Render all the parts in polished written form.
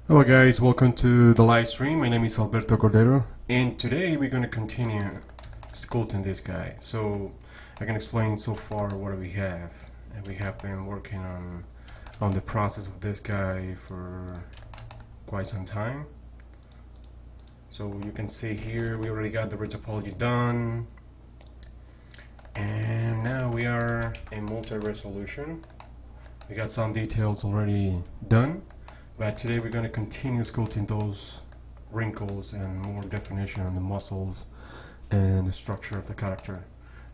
Hello guys, welcome to the live stream. My name is Alberto Cordero and today we're going to continue sculpting this guy. So I can explain so far what we have. And we have been working on the process of this guy for quite some time. So you can see here we already got the retopology done. And now we are in multi-resolution. We got some details already done. But today we're going to continue sculpting those wrinkles and more definition on the muscles and the structure of the character.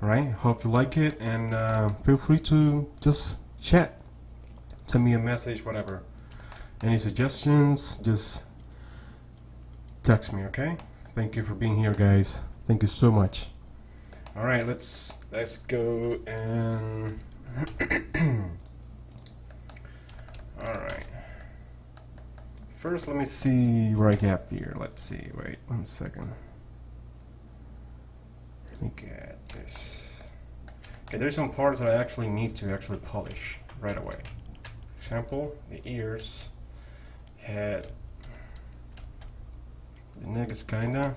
Alright, hope you like it and feel free to just chat. Send me a message, whatever. Any suggestions, just text me, okay? Thank you for being here, guys. Thank you so much. Alright, let's go and alright. First, let me see where I gap here. Let's see. Wait 1 second. Let me get this. Okay, there's some parts that I actually need to actually polish right away. For example, the ears, head, the neck is kinda,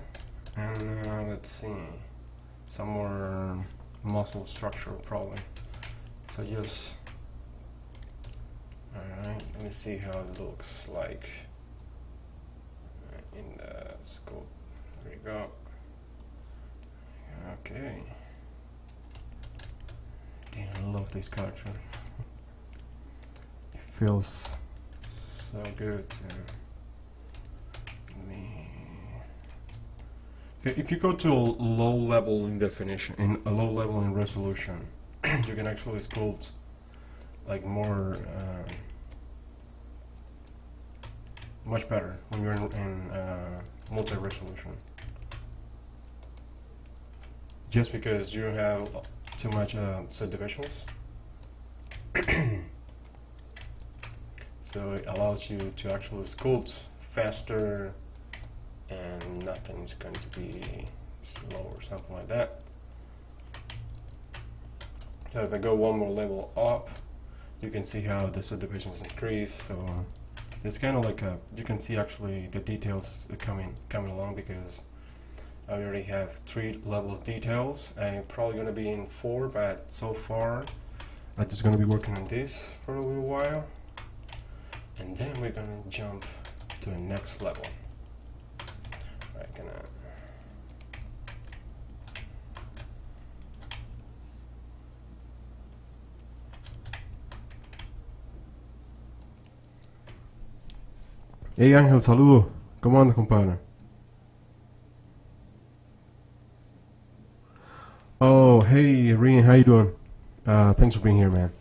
and let's see, some more muscle structure probably. So just, alright, let me see how it looks like in the scope. There you go. Okay. Damn, I love this character. It feels so good to me. Okay, if you go to a low level in definition, in a low level in resolution, you can actually sculpt like more. Much better when you're in multi-resolution. Just because you have too much subdivisions. So it allows you to actually sculpt faster and nothing's going to be slow or something like that. So if I go one more level up, you can see how the subdivisions increase. So it's kind of like you can see actually the details coming along because I already have 3 level of details. I'm probably going to be in 4, but so far I'm just going to be working on this for a little while, and then we're going to jump to the next level. Hey Ángel, saludo. ¿Cómo andas, compadre? Oh, hey Rian, how you doing? Thanks for being here, man.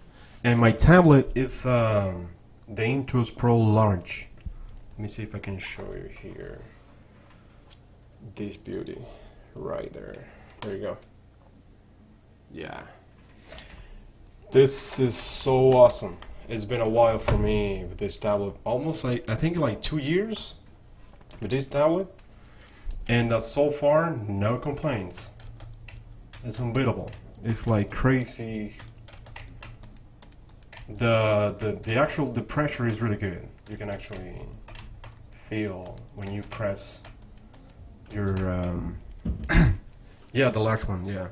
And my tablet is the Intuos Pro Large. Let me see if I can show you here. This beauty right there. There you go. Yeah. This is so awesome. It's been a while for me with this tablet, almost like, I think like 2 years with this tablet, and so far, no complaints. It's unbeatable. It's like crazy. The pressure is really good. You can actually feel when you press your, yeah, the large one, yeah.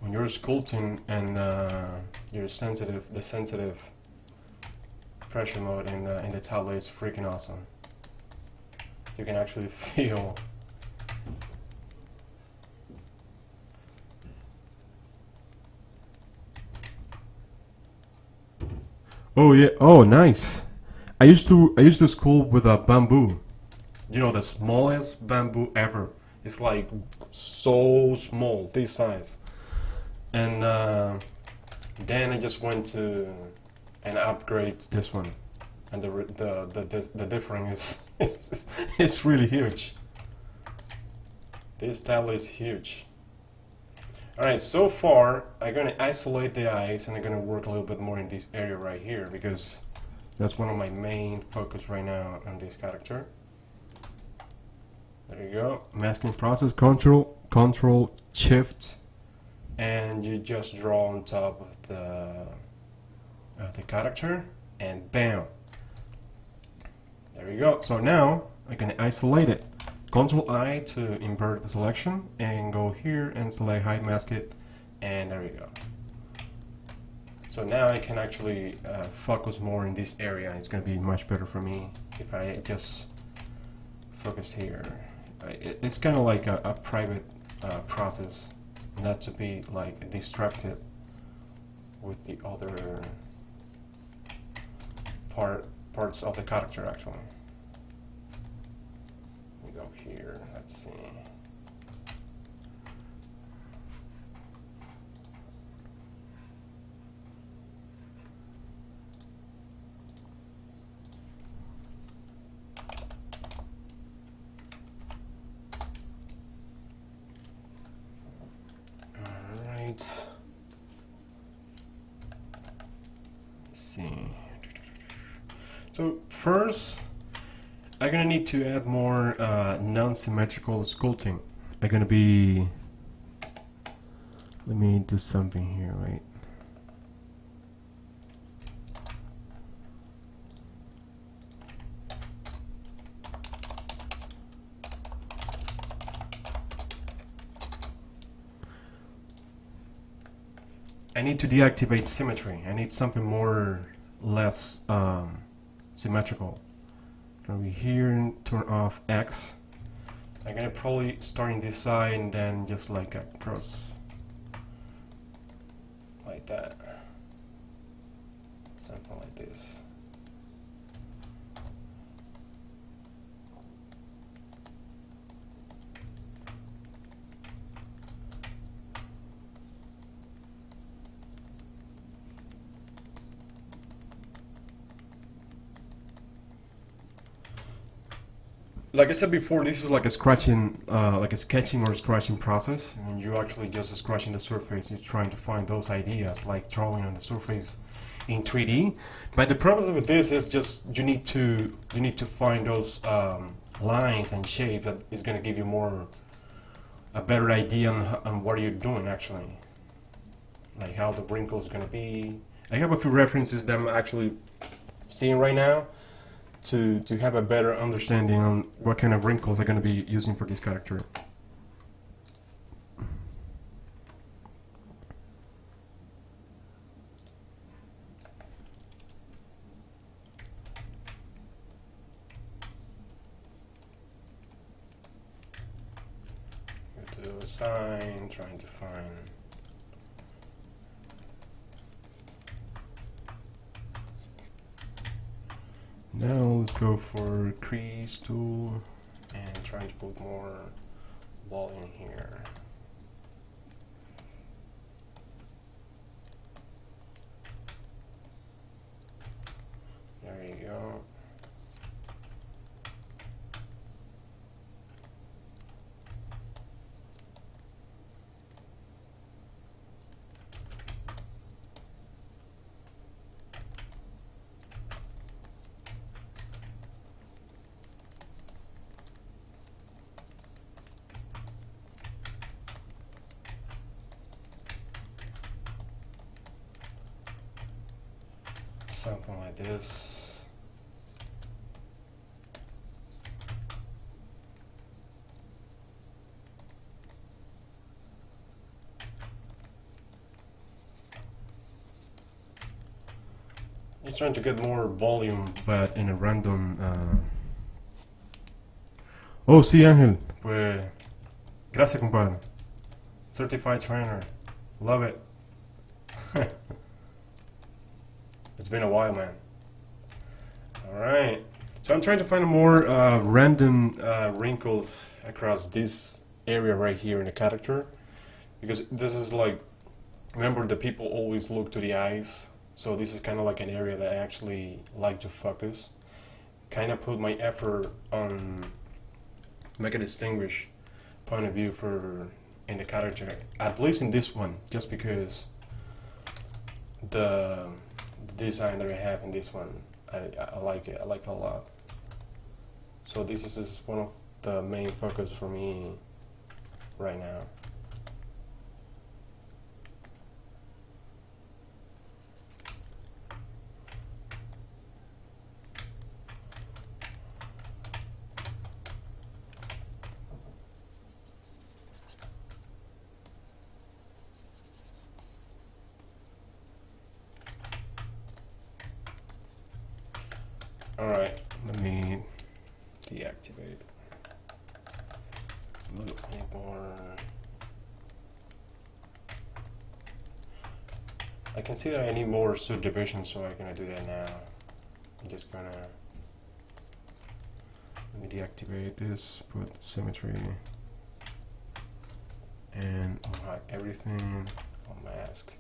When you're sculpting and you're the sensitive pressure mode in the tablet is freaking awesome. You can actually feel Oh yeah, oh nice. I used to sculpt with a bamboo. You know, the smallest bamboo ever. It's like so small, this size. And then I just went to and upgrade this one, and the difference is it's really huge. This tablet is huge. Alright, so far I'm gonna isolate the eyes and I'm gonna work a little bit more in this area right here because that's one of my main focus right now on this character. There you go. Masking process, control, shift, and you just draw on top of the character, and bam. There you go. So now I can isolate it. Control I to invert the selection and go here and select hide mask it, and there you go. So now I can actually focus more in this area. It's going to be much better for me if I just focus here. It's kind of like a private process, not to be like distracted with the other parts of the character actually. We go here, let's see. Let's see. So first, I'm gonna need to add more non-symmetrical sculpting. I'm gonna be. Let me do something here, right? I need to deactivate symmetry. I need something more less symmetrical. Gonna be here and turn off X. I'm gonna probably start in this side and then just like a cross like that. Something like this. Like I said before, this is like a scratching, like a sketching or scratching process. And you're actually just scratching the surface. You're trying to find those ideas, like drawing on the surface in 3D. But the problem with this is just you need to find those lines and shapes that is going to give you a better idea on what you're doing actually, like how the wrinkle is going to be. I have a few references that I'm actually seeing right now to have a better understanding on what kind of wrinkles I'm going to be using for this character. Go to the sign, trying to find. Now let's go for crease tool and trying to put more volume here. There you go. Something like this. You're trying to get more volume, but in a random. Oh, sí, Ángel. Pues, gracias, compadre. Certified trainer. Love it. It's been a while, man. Alright. So I'm trying to find more random wrinkles across this area right here in the character. Because this is like, remember the people always look to the eyes. So this is kind of like an area that I actually like to focus. Kind of put my effort on make a distinguished point of view in the character. At least in this one, just because the design that I have in this one, I like it. I like it a lot. So this is one of the main focus for me right now. Alright, let me deactivate. A little bit more. I can see that I need more subdivision, so I'm gonna do that now. I'm just gonna let me deactivate this, put symmetry, and hide everything on mask.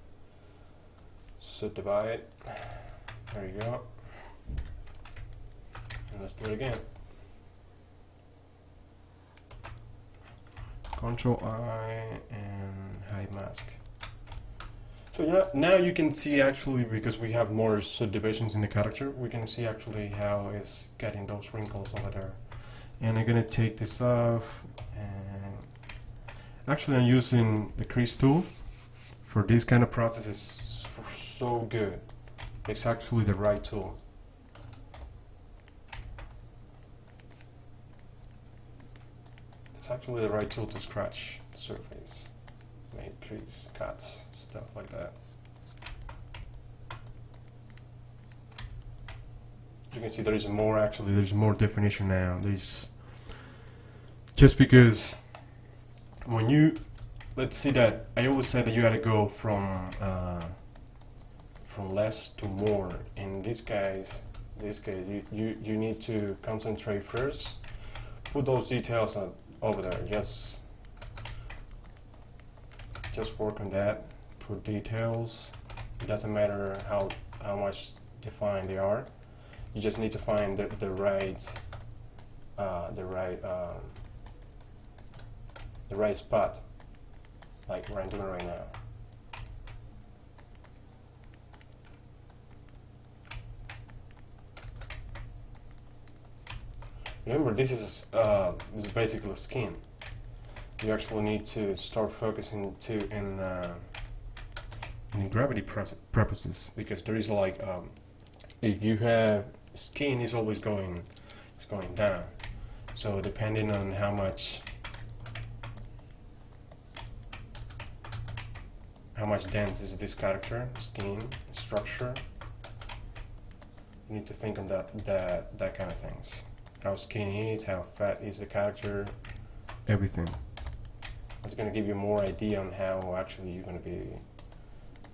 Subdivide. There you go. And let's do it again. Control I and hide mask. So yeah, now you can see actually, because we have more subdivisions in the character, we can see actually how it's getting those wrinkles over there. And I'm gonna take this off, and actually I'm using the crease tool for this kind of process. Is so good. It's actually the right tool. It's actually the right tool to scratch the surface, make crease, cuts, stuff like that. You can see there is more, actually there's more definition now. There's just because when you, let's see that I always say that you gotta go from less to more. In this case you need to concentrate first, put those details over there. Just work on that, put details. It doesn't matter how much defined they are. You just need to find the right spot, like what I'm doing right now. Remember, this is basically skin. You actually need to start focusing too in gravity purposes, because there is like if you have skin, is always going down. So depending on how much dense is this character, skin structure, you need to think on that kind of things. How skinny is, how fat is the character, everything. It's going to give you more idea on how actually you're going to be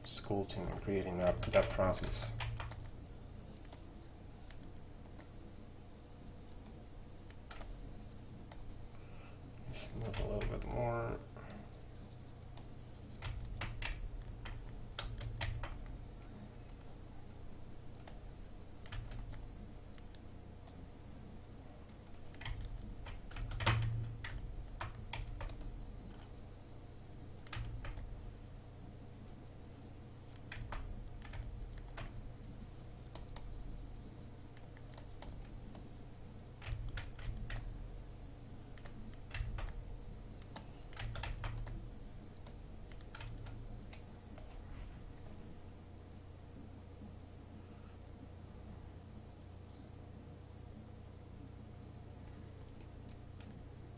sculpting and creating that process. Let's move a little bit more.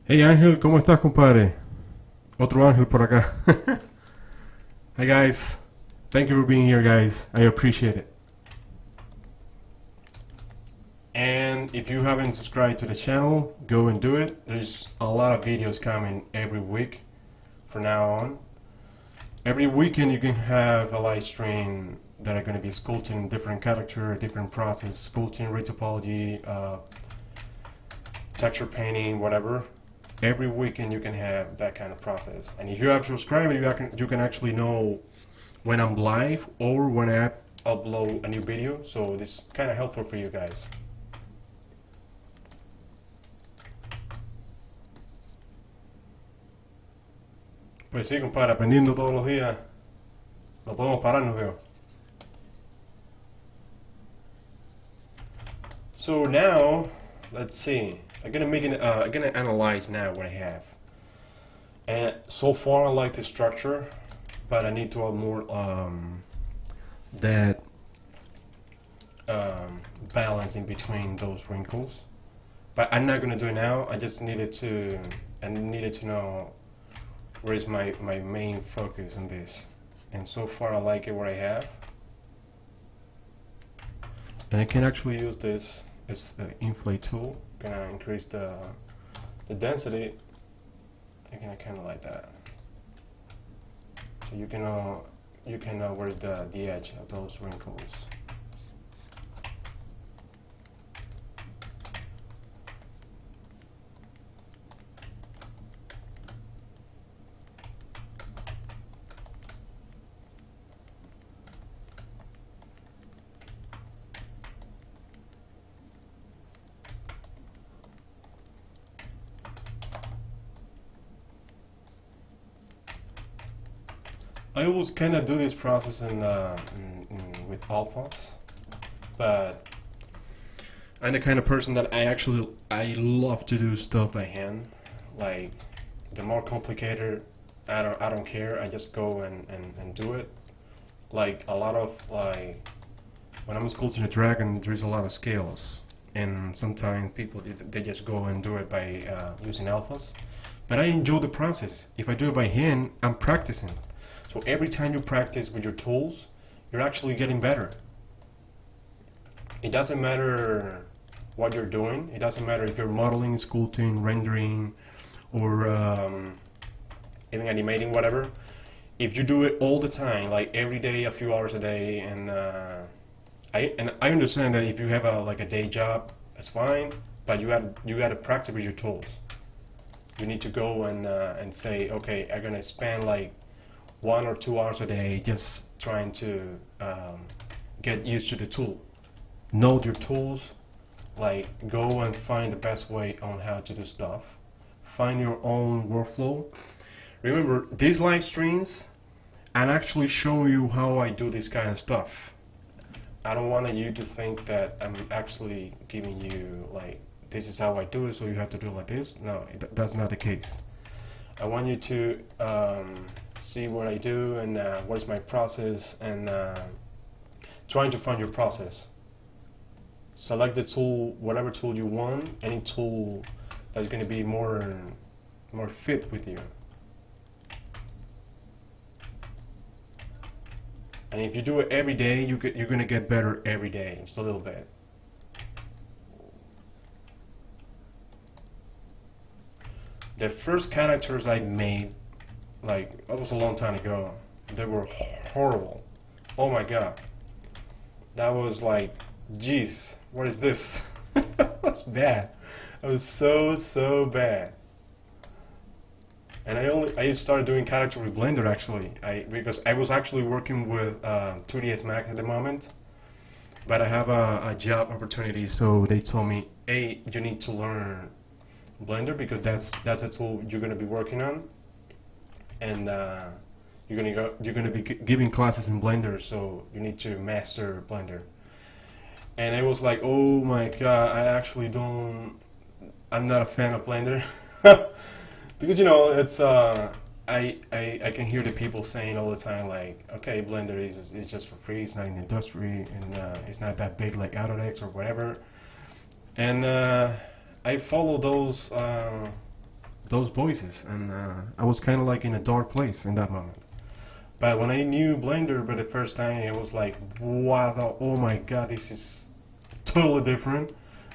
Hey Ángel, ¿cómo estás, compadre? Otro Ángel por acá. Hi guys, thank you for being here, guys. I appreciate it. And if you haven't subscribed to the channel, go and do it. There's a lot of videos coming every week from now on. Every weekend you can have a live stream that are going to be sculpting different character, different process, sculpting, retopology, texture painting, whatever. Every weekend you can have that kind of process. And if you have subscribed, you can actually know when I'm live or when I upload a new video. So this is kind of helpful for you guys. Pues sí, compadre, aprendiendo todos los días. No podemos pararnos, veo. So now, let's see. I'm gonna analyze now what I have. And so far I like the structure, but I need to add more balance in between those wrinkles. But I'm not gonna do it now. I needed to know where is my main focus on this. And so far I like it what I have. And I can actually use this it's the inflate tool. Gonna increase the density. Again, kind of like that. So you can where's the edge of those wrinkles. I always kind of do this process with alphas, but I'm the kind of person that I love to do stuff by hand. Like the more complicated, I don't care. I just go and do it. Like a lot of like when I'm sculpting a dragon, there's a lot of scales, and sometimes people they just go and do it by using alphas. But I enjoy the process. If I do it by hand, I'm practicing. So every time you practice with your tools, you're actually getting better. It doesn't matter what you're doing. It doesn't matter if you're modeling, sculpting, rendering, or even animating, whatever. If you do it all the time, like every day, a few hours a day, and I understand that if you have a day job, that's fine. But you got to practice with your tools. You need to go and say, okay, I'm gonna spend like 1 or 2 hours a day just trying to get used to the tool. Know your tools, like go and find the best way on how to do stuff. Find your own workflow. Remember, these live streams, I'm actually showing you how I do this kind of stuff. I don't want you to think that I'm actually giving you like, this is how I do it, so you have to do it like this. No, that's not the case. I want you to see what I do and what is my process, and trying to find your process. Select the tool, whatever tool you want, any tool that's going to be more fit with you. And if you do it every day, you're going to get better every day, just a little bit. The first characters I made, like, that was a long time ago. They were horrible. Oh my god. That was like, jeez, what is this? That's bad. It was so bad. And I started doing character with Blender actually. Because I was actually working with 2ds Max at the moment. But I have a job opportunity, so they told me, hey, you need to learn Blender because that's a tool you're gonna be working on, and you're gonna be giving classes in Blender, so you need to master Blender. And I was like, oh my god, I'm not a fan of Blender because it's I can hear the people saying all the time like, okay, Blender is just for free, it's not in the industry, and it's not that big like Autodesk or whatever, and I follow those voices, and I was kind of like in a dark place in that moment. But when I knew Blender for the first time, it was like, wow, oh my god, this is totally different.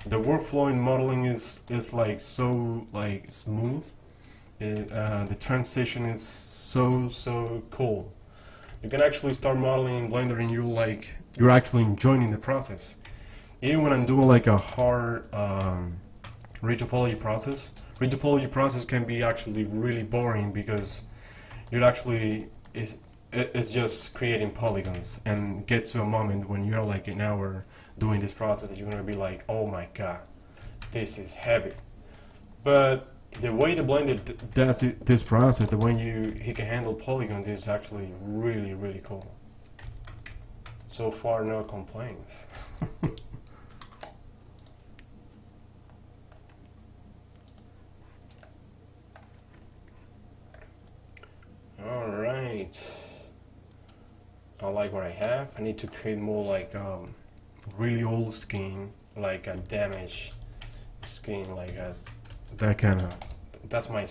The workflow in modeling is like so like smooth. The transition is so cool. You can actually start modeling in Blender, and you're actually enjoying the process. Even when I'm doing like a hard retopology process can be actually really boring because it's just creating polygons, and get to a moment when you're like an hour doing this process that you're gonna be like, oh my god, this is heavy. But the way the Blender does this process, the way he can handle polygons is actually really cool. So far, no complaints. Alright, I like what I have. I need to create more like really old skin, like a damaged skin, like that kind of. That's my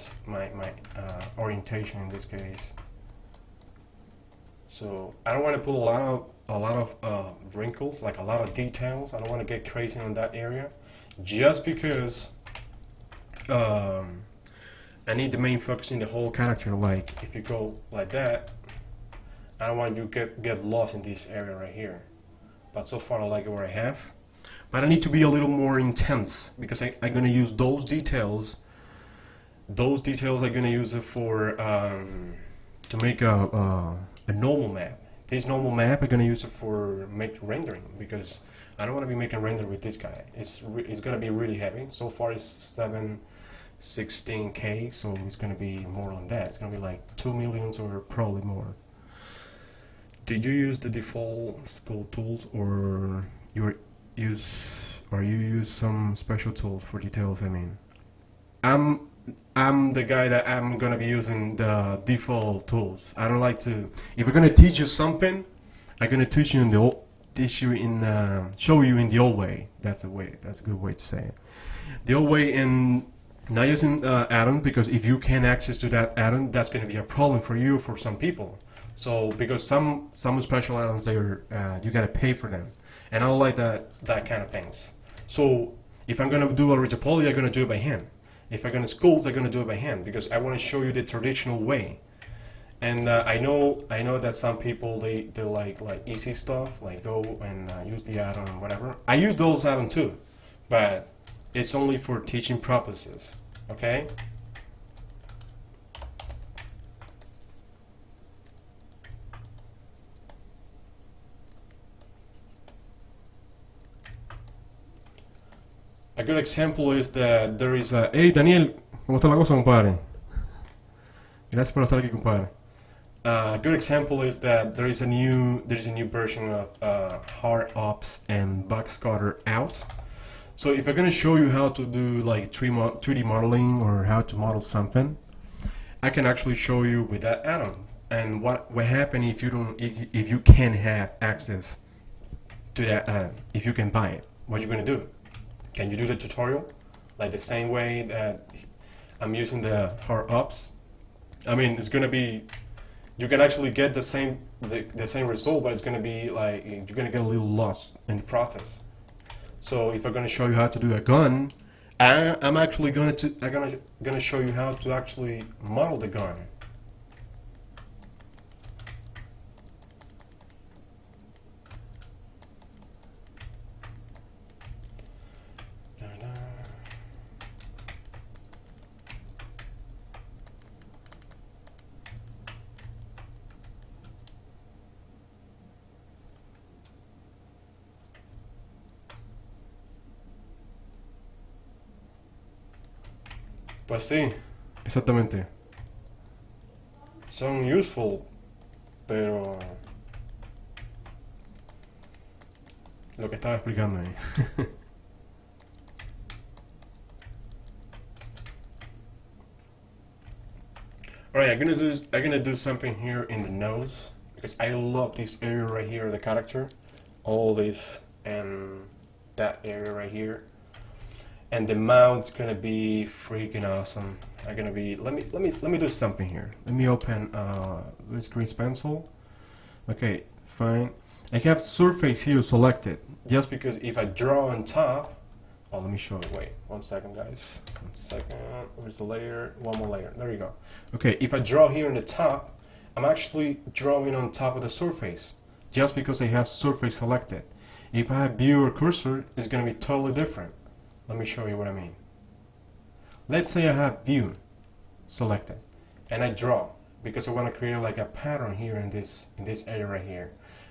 orientation in this case. So I don't want to put a lot of wrinkles, like a lot of details. I don't want to get crazy on that area, just because I need the main focus in the whole character. Like if you go like that, I don't want you to get lost in this area right here. But so far I like it where I have. But I need to be a little more intense because I'm gonna use those details. Those details I'm gonna use it for to make a normal map. This normal map I'm gonna use it for make rendering because I don't want to be making render with this guy. It's gonna be really heavy. So far it's 716K, so it's gonna be more on that. It's gonna be like 2 millions or probably more. Did you use the default sculpt tools, or you use some special tools for details? I mean, I'm the guy that I'm gonna be using the default tools. I don't like to. If we're gonna teach you something, I'm gonna teach you in the old, show you in the old way. That's the way. That's a good way to say it. The old way in not using add-on, because if you can't access to that add-on, that's gonna be a problem for you, for some people. So because some special add-ons, you gotta pay for them, and I don't like that kind of things. So if I'm gonna do a rigid poly, I'm gonna do it by hand. If I'm gonna sculpt, I'm gonna do it by hand because I want to show you the traditional way. And I know that some people they like easy stuff, like go and use the add-on and whatever. I use those add-on too, but it's only for teaching purposes. Okay. A good example is that there is a... Hey, Daniel, ¿cómo está la cosa, compadre? Gracias por estar aquí, compadre. A good example is that there's a new version of hard ops and box cutter out. So if I'm gonna show you how to do like 3D modeling or how to model something, I can actually show you with that add-on. And what happen if you can't have access to that add-on? If you can buy it, what you gonna do? Can you do the tutorial like the same way that I'm using the hard ops? I mean, it's gonna be, you can actually get the same result, but it's gonna be like you're gonna get a little lost in the process. So if I'm gonna show you how to do a gun, I'm actually gonna show you how to actually model the gun. Pues sí, exactamente. Son useful, pero lo que estaba explicando ahí. Alright, I'm gonna do something here in the nose because I love this area right here, the character, all this and that area right here. And the mouth's gonna be freaking awesome. I'm gonna be. Let me do something here. Let me open this grease pencil. Okay, fine. I have surface here selected just because if I draw on top. Oh, let me show it. Wait, 1 second, guys. 1 second. Where's the layer? One more layer. There you go. Okay, if I draw here on the top, I'm actually drawing on top of the surface just because I have surface selected. If I have view or cursor, it's gonna be totally different. Let me show you what I mean. Let's say I have view selected and I draw because I want to create like a pattern here in this area right here,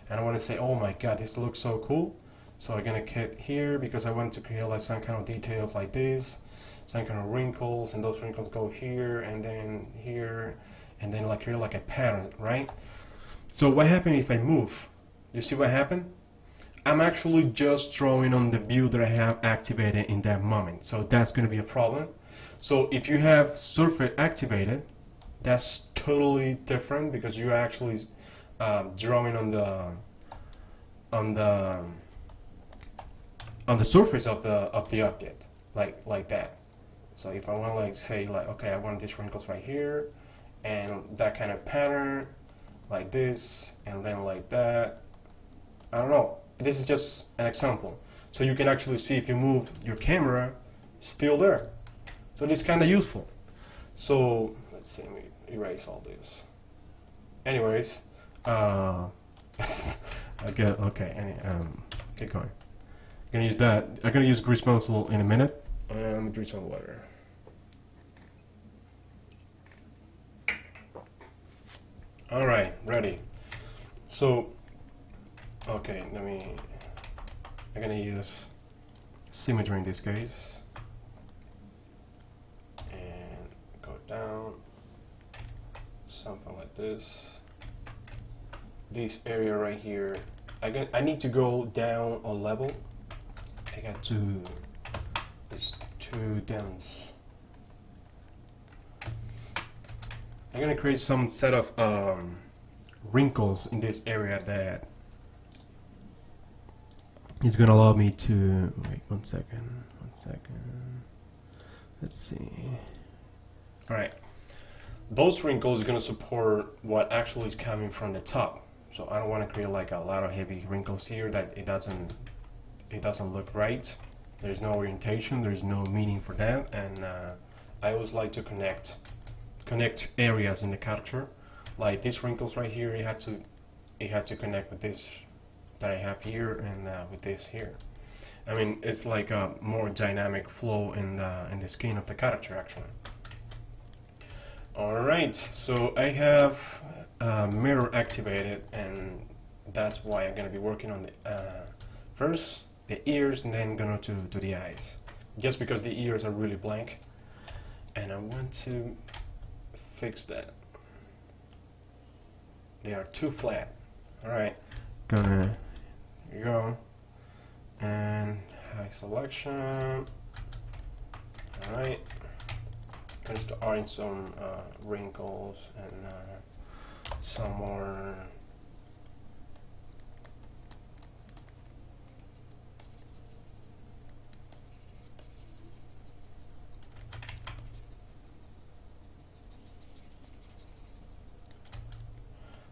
and I want to say, oh my god, this looks so cool. So I'm gonna get here because I want to create like some kind of details like this, some kind of wrinkles, and those wrinkles go here and then like create like a pattern, right? So what happened if I move? You see what happened? I'm actually just drawing on the view that I have activated in that moment. So that's going to be a problem. So if you have surface activated, that's totally different because you're actually drawing on the surface of the object, like that. So if I want to say okay, I want these wrinkles right here and that kind of pattern, like this, and then like that. I don't know. This is just an example. So you can actually see if you move your camera, still there. So this is kind of useful. So let's see, let me erase all this. Anyways, I get okay. Keep going. I'm gonna use that. I'm gonna use grease pencil in a minute. Let me drink some water. All right, ready. So, okay, I'm gonna use symmetry in this case, and go down, something like this. This area right here, I need to go down a level. I got it's too dense. I'm gonna create some set of wrinkles in this area that is gonna allow me to wait one second. Let's see. All right, those wrinkles are gonna support what actually is coming from the top. So I don't want to create like a lot of heavy wrinkles here that it doesn't look right. There's no orientation, there's no meaning for that, and I always like to connect areas in the character. Like these wrinkles right here, it had to connect with this that I have here and with this here. I mean, it's like a more dynamic flow in the skin of the character actually. All right, so I have mirror activated, and that's why I'm gonna be working on the first the ears and then gonna to the eyes, just because the ears are really blank and I want to fix that. They are too flat. All right, here you go, and high selection. All right, gonna start adding some wrinkles and some more.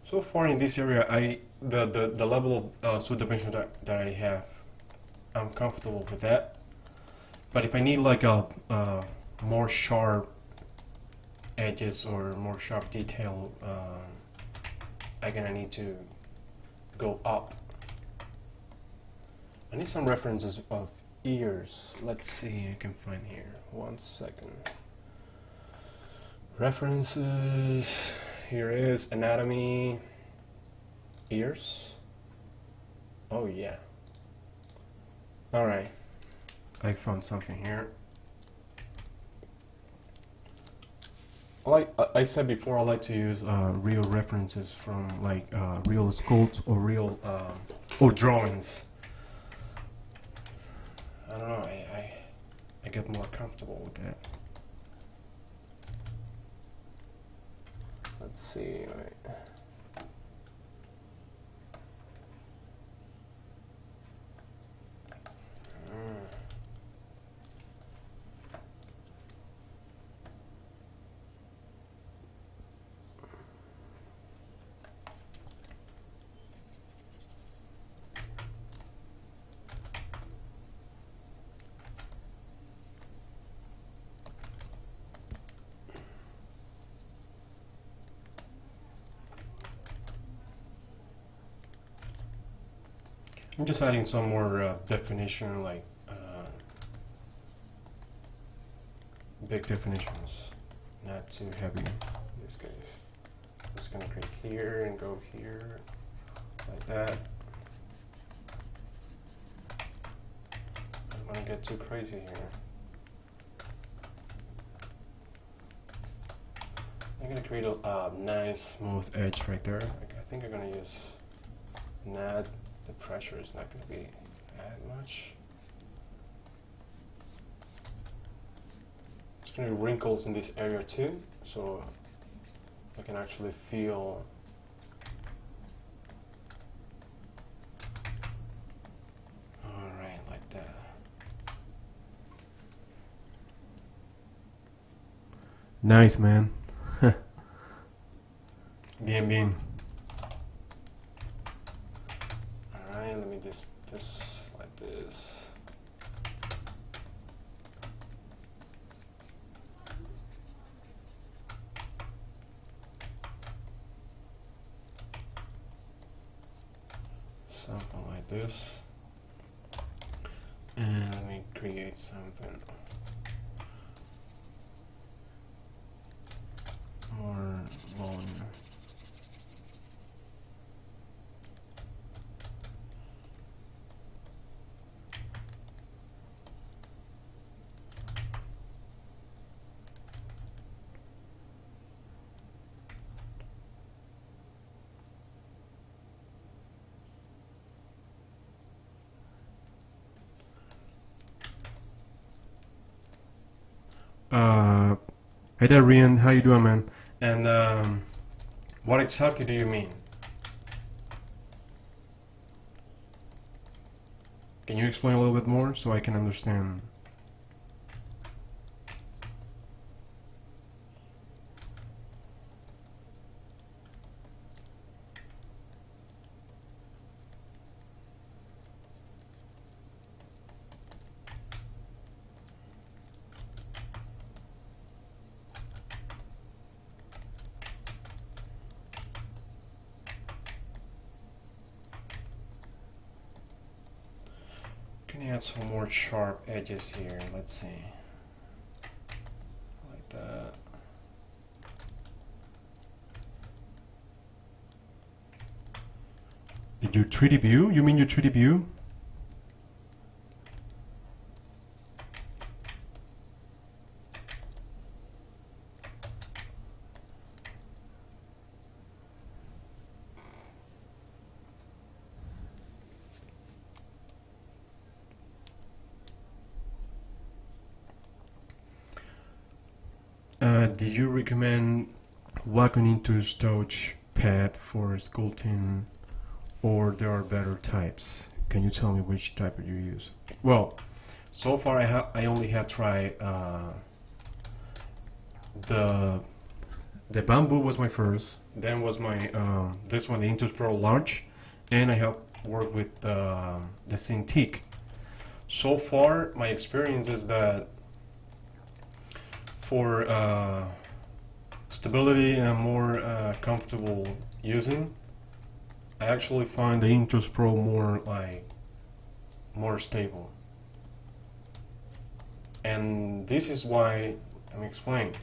So far in this area, the level of sweep dimension that I have, I'm comfortable with that. But if I need like a more sharp edges or more sharp detail, I'm gonna need to go up. I need some references of ears. Let's see, I can find here. 1 second. References. Here is anatomy, ears. Oh yeah. All right, I found something here. Like I said before, I like to use real references from like real sculpts or real or drawings. I don't know. I get more comfortable with that. Let's see. Right. I'm just adding some more definition, like big definitions, not too heavy in this case. I'm just gonna create here and go here, like that. I don't want to get too crazy here. I'm gonna create a nice smooth edge right there. I think I'm gonna use not. The pressure is not going to be that much. There's going to be wrinkles in this area too, so I can actually feel. All right, like that. Nice, man. Bien, bien. this, and let me create something more volume. Hey there, Rian. How you doing, man? And what exactly do you mean? Can you explain a little bit more so I can understand? Can you add some more sharp edges here? Let's see. Like that. Did you 3D view? You mean your 3D view? Do you recommend walking into storage pad for sculpting, or there are better types? Can you tell me which type you use? Well, so far I only have tried the bamboo was my first, then was my this one, the Intus Pro Large, and I have worked with the Cintiq. So far my experience is that for stability and more comfortable using, I actually find the Intus Pro more stable. And this is why I'm explaining.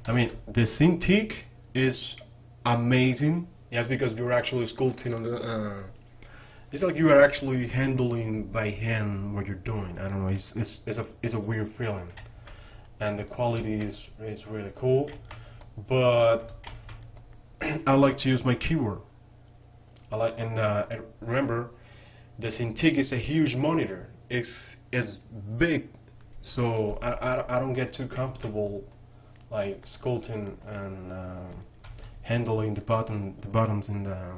I mean, the Cintiq is amazing. Yes, because you're actually sculpting on the. It's like you are actually handling by hand what you're doing. I don't know. It's a weird feeling, and the quality is really cool. But I like to use my keyboard. I remember the Cintiq is a huge monitor. It's big, so I don't get too comfortable like sculpting and handling the buttons in the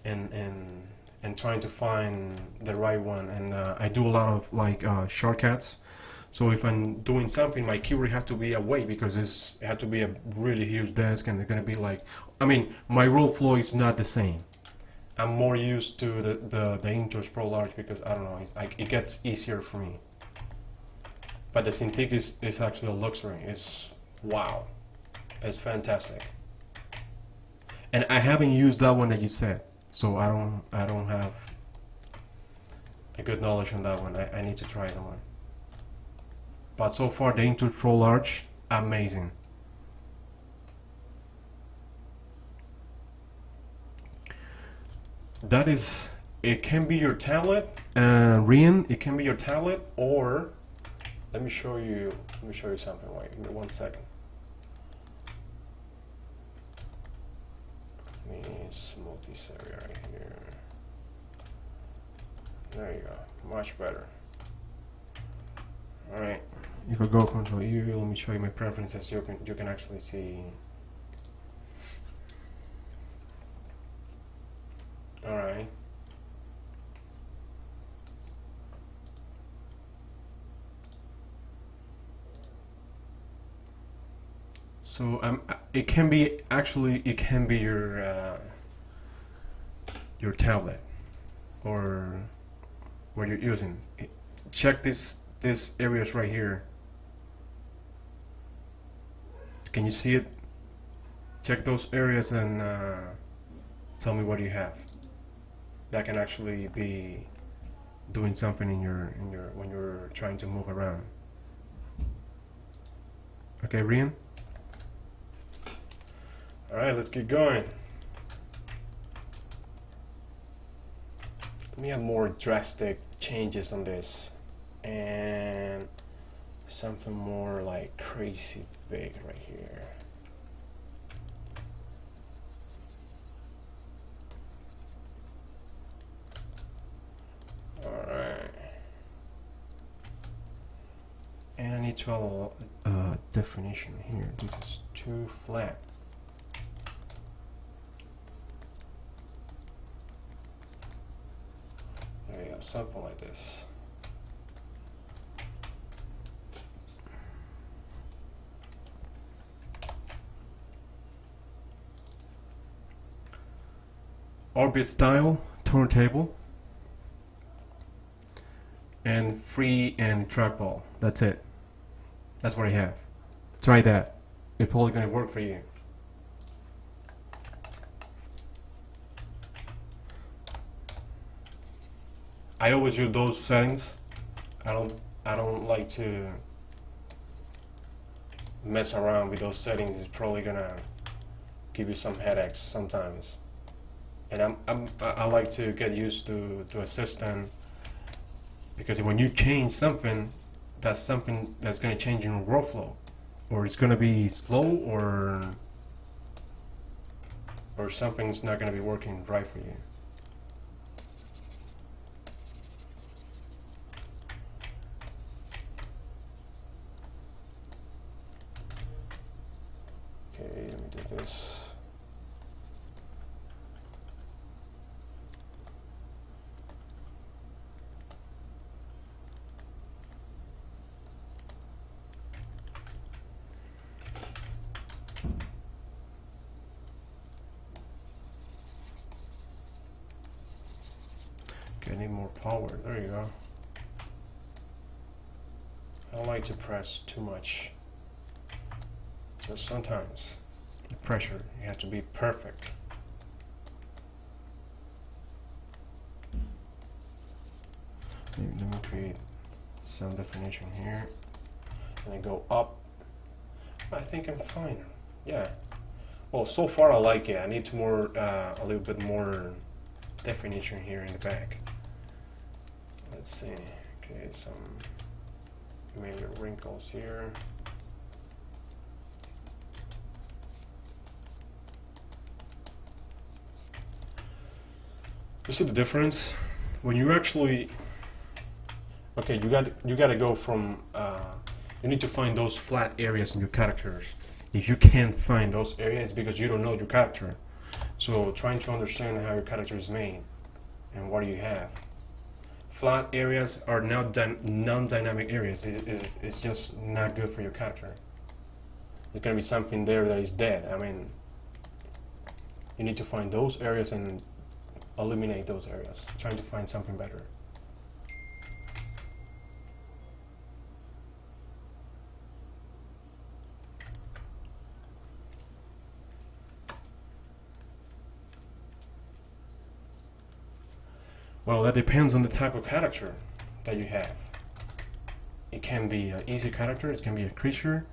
and trying to find the right one. And I do a lot of like shortcuts. So if I'm doing something, my keyboard has to be away because it has to be a really huge desk, and it's gonna be like, I mean, my roll flow is not the same. I'm more used to the Intus Pro Large because I don't know, it gets easier for me. But the Cintiq is actually a luxury. It's wow, it's fantastic. And I haven't used that one that you said, so I don't have a good knowledge on that one. I need to try that one. But so far, the Intus Pro Large, amazing. That is, it can be your tablet, Rian. It can be your tablet, or let me show you something. Wait, give me 1 second. Let me smooth this area right here. There you go, much better. All right. If I go Control U, let me show you my preferences. You can actually see. All right. So it can be your tablet or what you're using. Check this areas right here. Can you see it? Check those areas and tell me what you have. that can actually be doing something in your when you're trying to move around. Okay, Rian? Alright, let's get going. Let me have more drastic changes on this and something more like crazy big right here. Alright. And I need to add a definition here. This is too flat. There you go, something like this. Orbit style, turntable, and free and trackball. That's it. That's what I have. Try that. It's probably gonna work for you. I always use those settings. I don't like to mess around with those settings. It's probably gonna give you some headaches sometimes. And I like to get used to a system, because when you change something, that's something that's gonna change your workflow, or it's gonna be slow, or something's not gonna be working right for you. Okay, let me do this. Okay, I need more power. There you go. I don't like to press too much. Just sometimes the pressure, you have to be perfect. Maybe let me create some definition here, and then go up. I think I'm fine. Yeah. Well, so far I like it. I need a little bit more definition here in the back. Let's see. Okay, some major wrinkles here. You see the difference when you actually, okay, you got to go from you need to find those flat areas in your characters. If you can't find those areas, because you don't know your character, so trying to understand how your character is made and what do you have. Flat areas are now non-dynamic areas. It's just not good for your character. There's gonna be something there that is dead. I mean, you need to find those areas and eliminate those areas, trying to find something better. Well, that depends on the type of character that you have. It can be an easy character, it can be a creature,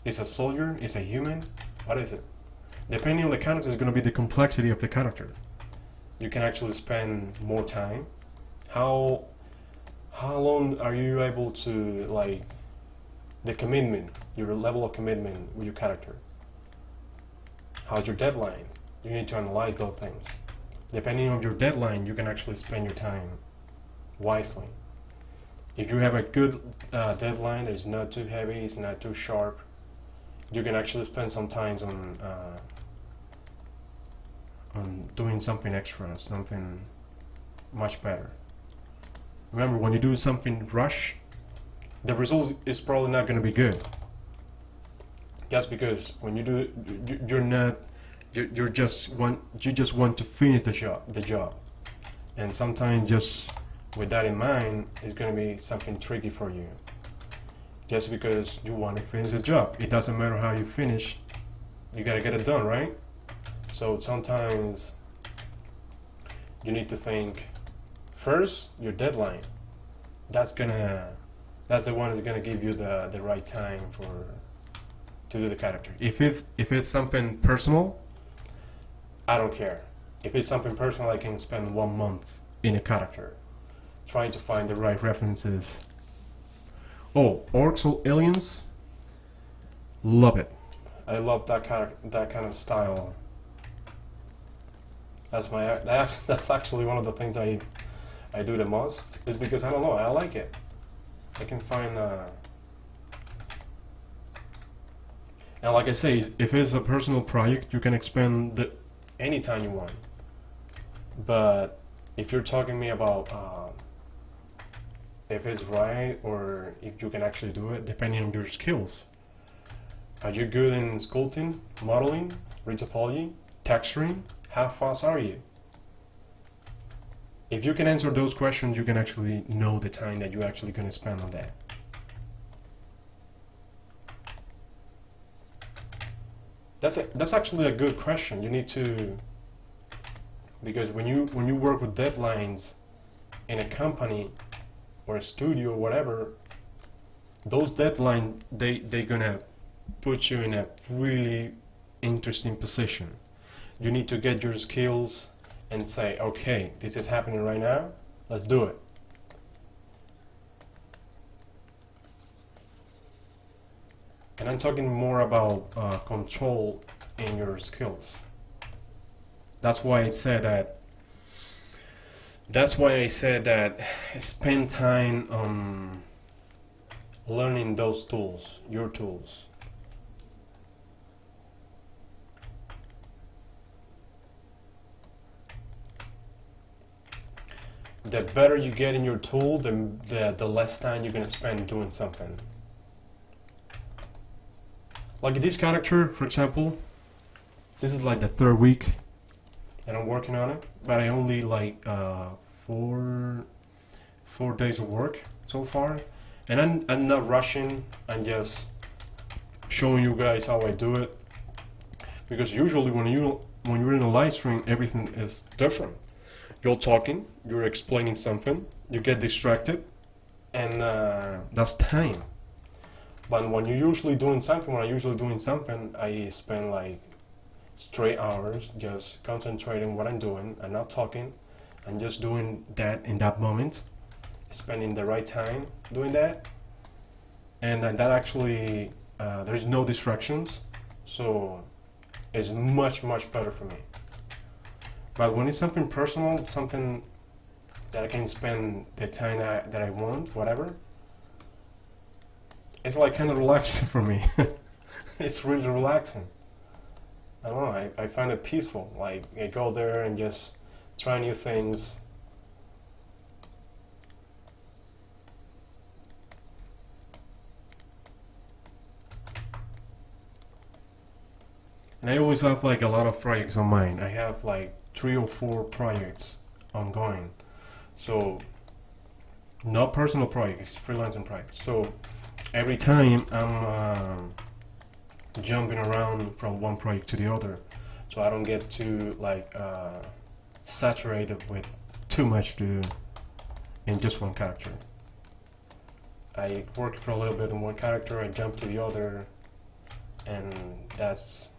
it's a soldier, it's a human. What is it? Depending on the character is going to be the complexity of the character. You can actually spend more time. How long are you able to, like, the commitment, your level of commitment with your character? How's your deadline? You need to analyze those things. Depending on your deadline, you can actually spend your time wisely. If you have a good deadline, it's not too heavy, it's not too sharp, you can actually spend some time on doing something extra, something much better. Remember, when you do something rush, the result is probably not going to be good. Just because when you do it, you just want to finish the job, and sometimes just with that in mind, it's going to be something tricky for you. Just because you want to finish the job, it doesn't matter how you finish, you got to get it done, right? So sometimes you need to think first your deadline. That's the one that's gonna give you the right time to do the character. If it's something personal, I don't care. If it's something personal, I can spend 1 month in a character trying to find the right references. Oh, orcs or aliens? Love it. I love that kind of style. That's actually one of the things I do the most. Is because I don't know, I like it. I can find and like I say, if it's a personal project, you can expend the anytime you want. But if you're talking me about if it's right or if you can actually do it, depending on your skills. Are you good in sculpting, modeling, retopology, texturing? How fast are you? If you can answer those questions, you can actually know the time that you're actually going to spend on that. That's actually a good question. You need to, because when you work with deadlines in a company or a studio or whatever, those deadlines they're gonna put you in a really interesting position. You need to get your skills and say, okay, this is happening right now, let's do it. And I'm talking more about control in your skills. That's why I said that spend time on learning those tools, your tools. The better you get in your tool, the less time you're gonna spend doing something. Like this character, for example, this is like the 3rd week that I'm working on it, but I only like 4 days of work so far, and I'm not rushing. I'm just showing you guys how I do it, because usually when you're in a live stream, everything is different. You're talking, you're explaining something, you get distracted, and that's time. But when I'm usually doing something, I spend like straight hours just concentrating what I'm doing and not talking, and just doing that in that moment, spending the right time doing that, and that actually there's no distractions, so it's much better for me. But when it's something personal, something that I can spend the time that I want, whatever, it's like kind of relaxing for me. It's really relaxing. I don't know, I find it peaceful. Like, I go there and just try new things. And I always have like a lot of projects on mine. I have like 3 or 4 projects ongoing. So, not personal projects, freelancing projects. So, every time I'm jumping around from one project to the other, so I don't get too like saturated with too much to do in just one character. I work for a little bit in one character, I jump to the other, and that's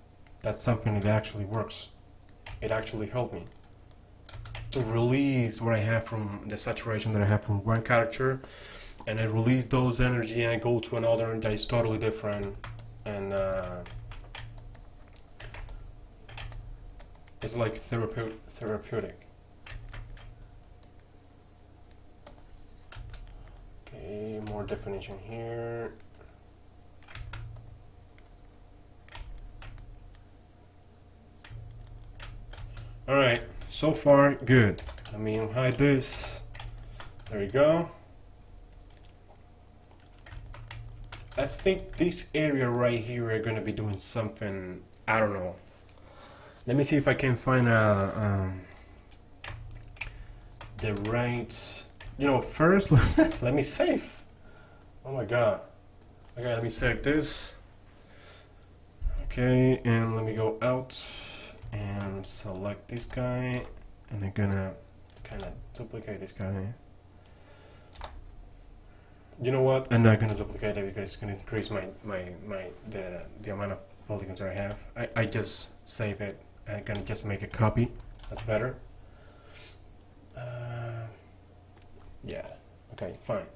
something that actually works. It actually helped me to release what I have from the saturation that I have from one character, and I release those energy and I go to another that is totally different, and it's like therapeutic. Okay, more definition here. Alright, so far good. Let me hide this. There we go. I think this area right here are gonna be doing something, I don't know. Let me see if I can find the right, first let me save. Oh my god. Okay, let me save this. Okay, and let me go out and select this guy, and I'm gonna kind of duplicate this guy. You know what? I'm not gonna duplicate it because it's gonna increase the amount of polygons I have. I just save it. I'm gonna just make a copy. That's better. Yeah. Okay. Fine.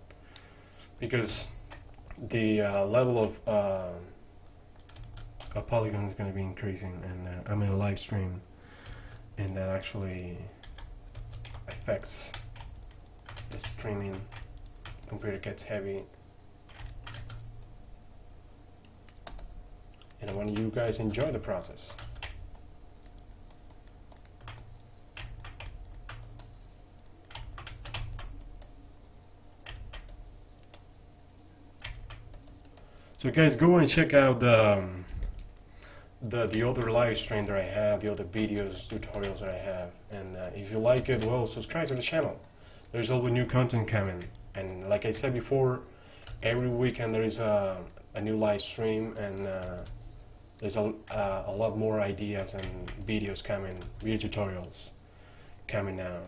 Because the level of polygon is gonna be increasing, and I'm in a live stream, and that actually affects the streaming. Computer gets heavy, and I want you guys enjoy the process. So guys, go and check out the other live stream that I have, the other videos, tutorials that I have, and if you like it, well, subscribe to the channel. There's always new content coming. And like I said before, every weekend there is a new live stream, and there's a lot more ideas and videos coming, video tutorials coming now.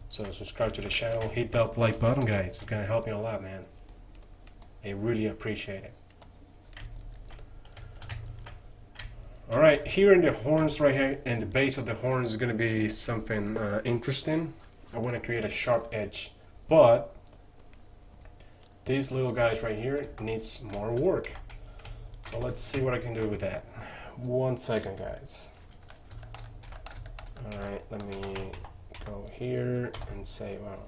So subscribe to the channel, hit that like button, guys. It's gonna help me a lot, man. I really appreciate it. Alright, here in the horns right here, in the base of the horns is gonna be something interesting. I want to create a sharp edge, but these little guys right here needs more work. So let's see what I can do with that. 1 second, guys. Alright, let me go here and say, well,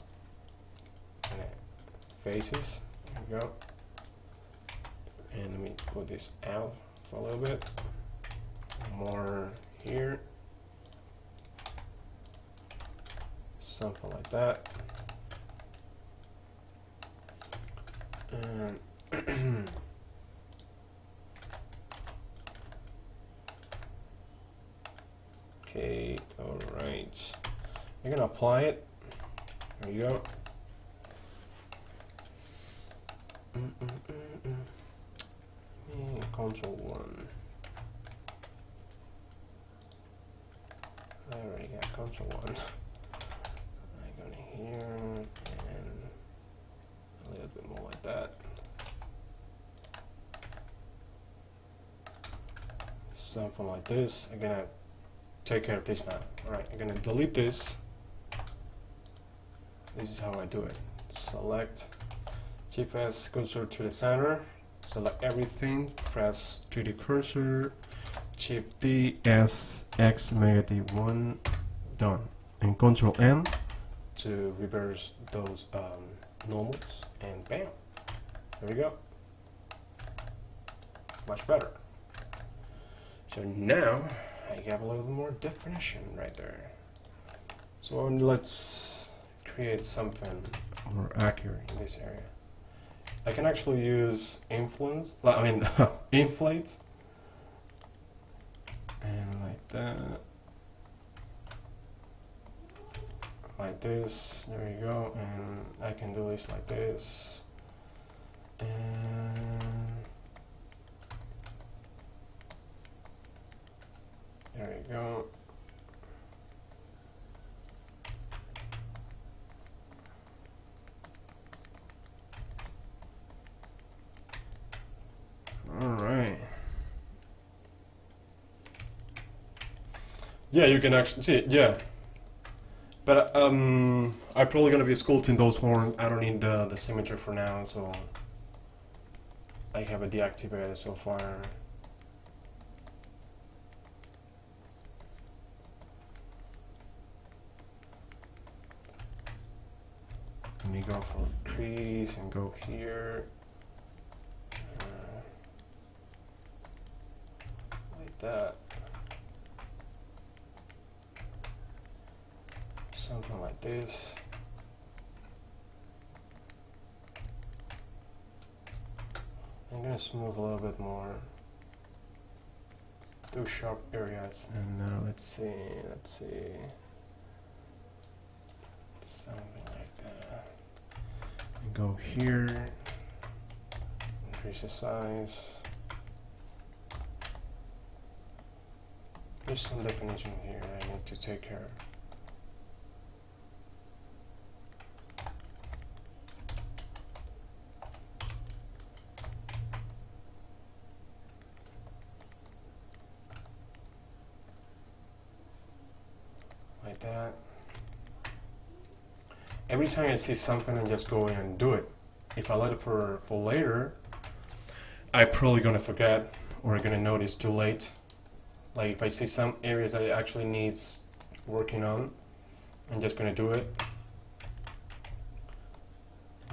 faces. There we go. And let me put this out for a little bit. More here. Something like that. And okay, all right. You're gonna apply it. There you go. Control 1. I already got Control 1. Here and a little bit more like that. Something like this. I'm gonna take care of this now. Alright, I'm gonna delete this. This is how I do it. Select Shift S cursor to the center. Select everything. Press 3D cursor. Shift D S X -1. Done. And Control N to reverse those normals, and bam, there we go. Much better. So now I have a little more definition right there. So let's create something more accurate in this area. I can actually use influence, inflate, and like that. Like this, there you go, and I can do this like this, and there you go. All right. Yeah, you can actually see it, yeah. But I'm probably gonna be sculpting those horns. I don't need the symmetry for now, so I have it deactivated so far. Let me go for trees and go here. Like that. Something like this. I'm gonna smooth a little bit more. Do sharp areas. And now let's see. Something like that. And go here. Increase the size. There's some definition here I need to take care of. Like that. Every time I see something, I just go in and do it. If I let it for later, I'm probably gonna forget or gonna notice too late. Like if I see some areas that it actually needs working on, I'm just gonna do it.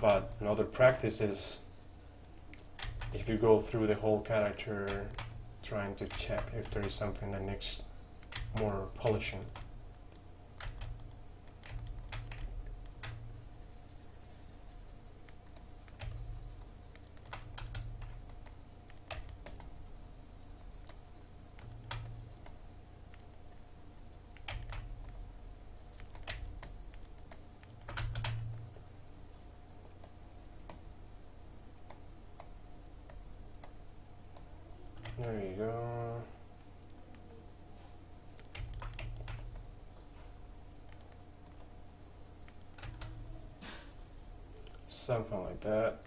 But another practice is if you go through the whole character trying to check if there is something that needs more polishing. There you go. Something like that.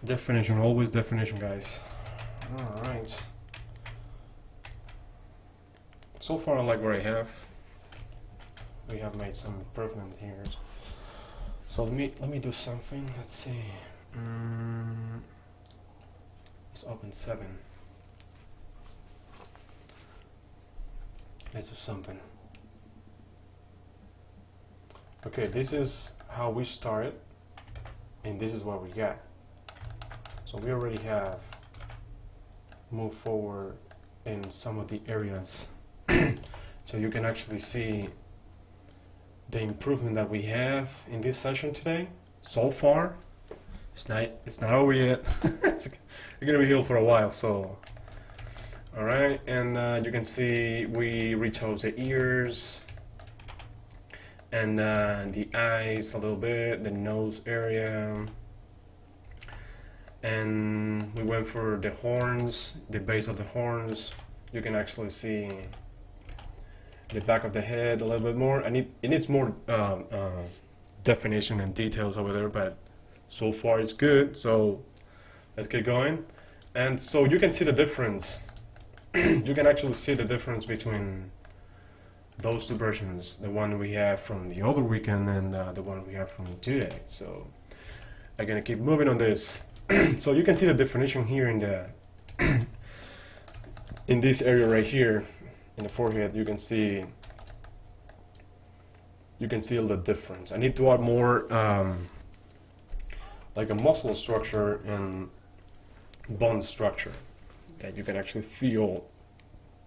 Definition, always definition, guys. Alright. So far I like what I have. We have made some improvement here. So let me do something. Let's see. Let's open 7. Let's do something. Okay, this is how we started, and this is what we got. So we already have moved forward in some of the areas. So you can actually see the improvement that we have in this session today. So far, it's not over yet. It's gonna be here for a while. So, all right, and you can see we retouched the ears and the eyes a little bit, the nose area. And we went for the horns, the base of the horns. You can actually see the back of the head a little bit more. And it needs more definition and details over there, but so far it's good. So let's get going. And so you can see the difference. You can actually see the difference between those two versions, the one we have from the other weekend and the one we have from today. So I'm gonna keep moving on this. So you can see the definition here in the in this area right here in the forehead. You can see a little difference. I need to add more like a muscle structure and bone structure that you can actually feel.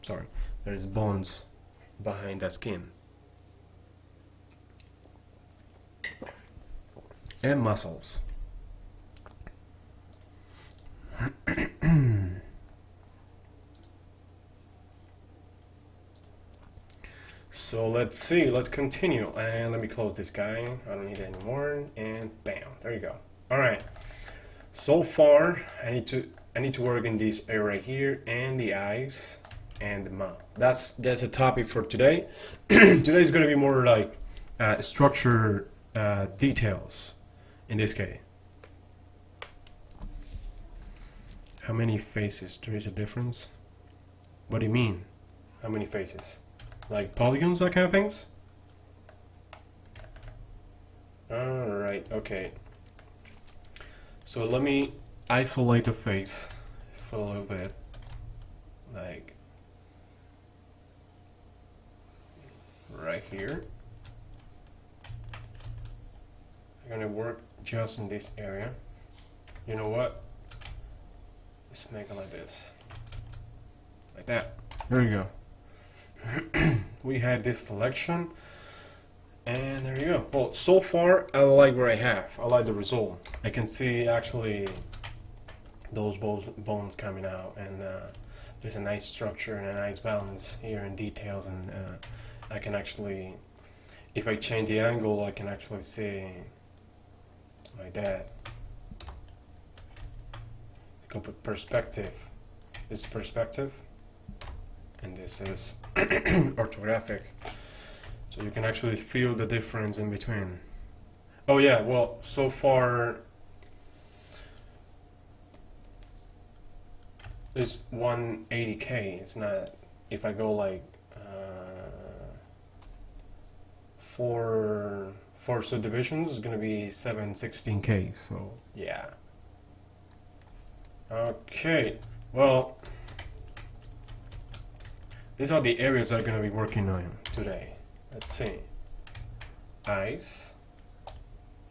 Sorry, there's bones behind that skin and muscles. So let's see, let's continue, and let me close this guy. I don't need it anymore, and bam, there you go. All right, so far I need to work in this area right here and the eyes and the mouth. That's a topic for today. Today is going to be more like structure details in this case. How many faces? There is a difference? What do you mean? How many faces? Like polygons, that kind of things? Alright, okay. So let me isolate the face for a little bit. Like right here. gonna work just in this area. You know what? Let's make it like this. Like that. There you go. We had this selection. And there you go. Well, so far, I like what I have. I like the result. I can see actually those bones coming out, and there's a nice structure and a nice balance here in details, and I can actually, if I change the angle, I can actually see like that. You can put perspective. This is perspective, and this is orthographic. So you can actually feel the difference in between. Oh yeah, well, so far it's 180K. It's not, if I go like four subdivisions, it's gonna be 716K. So yeah. Okay, well, these are the areas I'm gonna be working on today. Let's see. Eyes,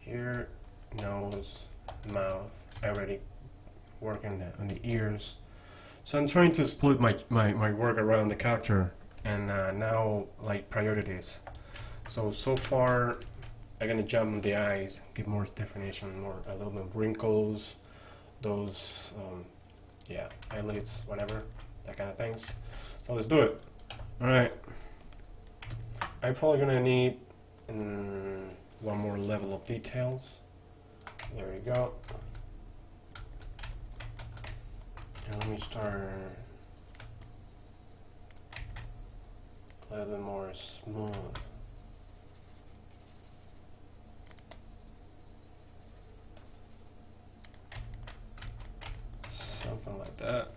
ear, nose, mouth. I already working on the ears. So I'm trying to split my work around the character, and now like priorities. So far I'm gonna jump on the eyes, give more definition, more a little bit of wrinkles, those yeah, eyelids, whatever, that kind of things. So let's do it. All right. I'm probably gonna need one more level of details. There we go. And let me start a little bit more smooth. Something like that.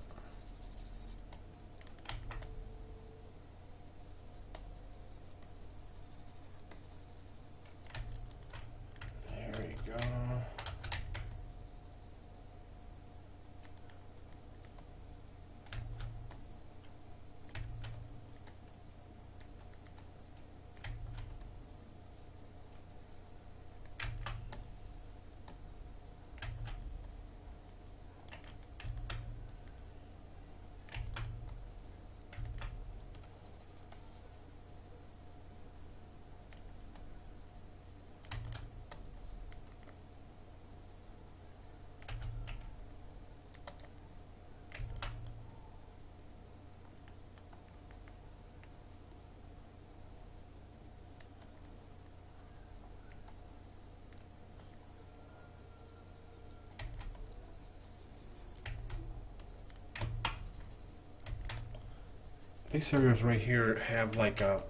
These areas right here have like a,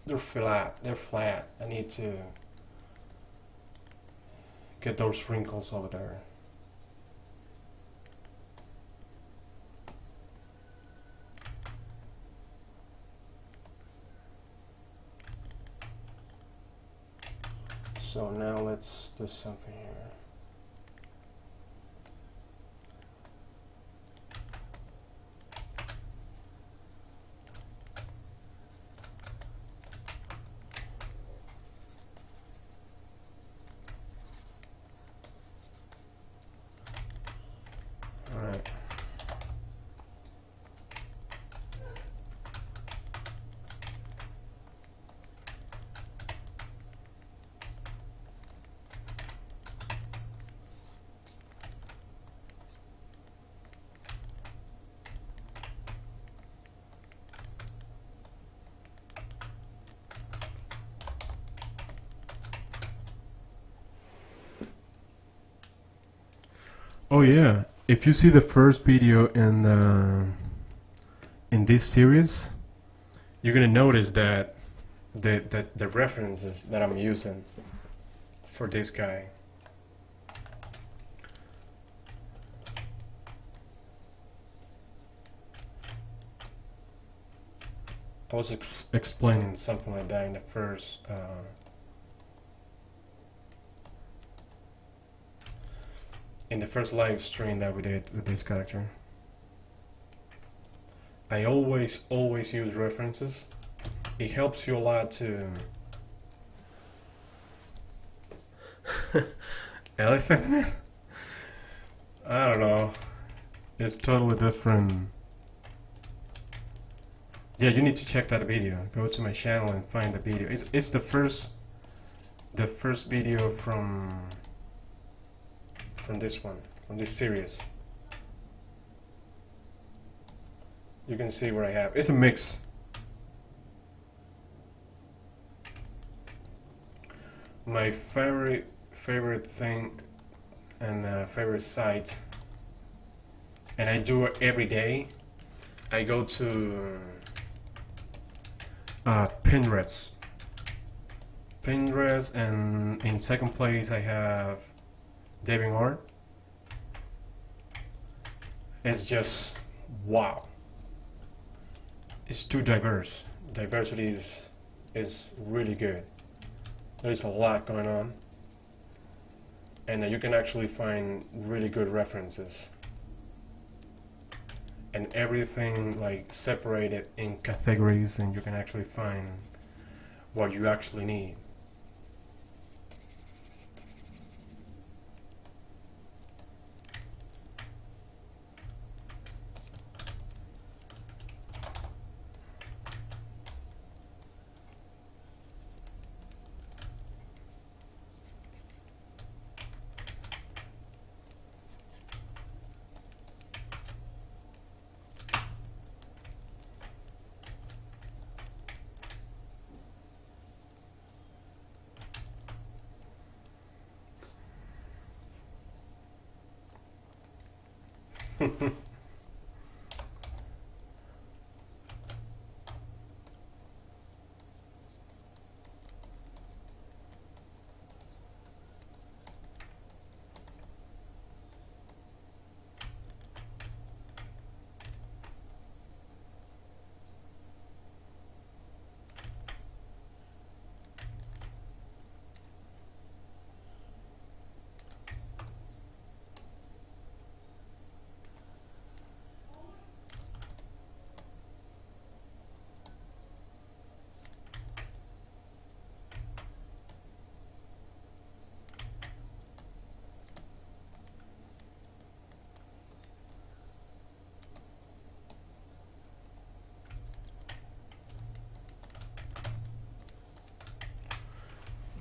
they're flat. I need to get those wrinkles over there. So now let's do something here. Oh yeah, if you see the first video in this series, you're gonna notice that the references that I'm using for this guy. I was explaining something like that in the first live stream that we did with this character. I always use references. It helps you a lot to Elephant Man? I don't know. It's totally different. Yeah, you need to check that video. Go to my channel and find the video. It's the first video from this one, from this series. You can see where I have. It's a mix. My favorite thing and favorite site, and I do it every day. I go to Pinterest, and in second place I have DeviantArt. It's just wow. It's too diverse. Diversity is really good. There's a lot going on, and you can actually find really good references, and everything like separated in categories, and you can actually find what you actually need.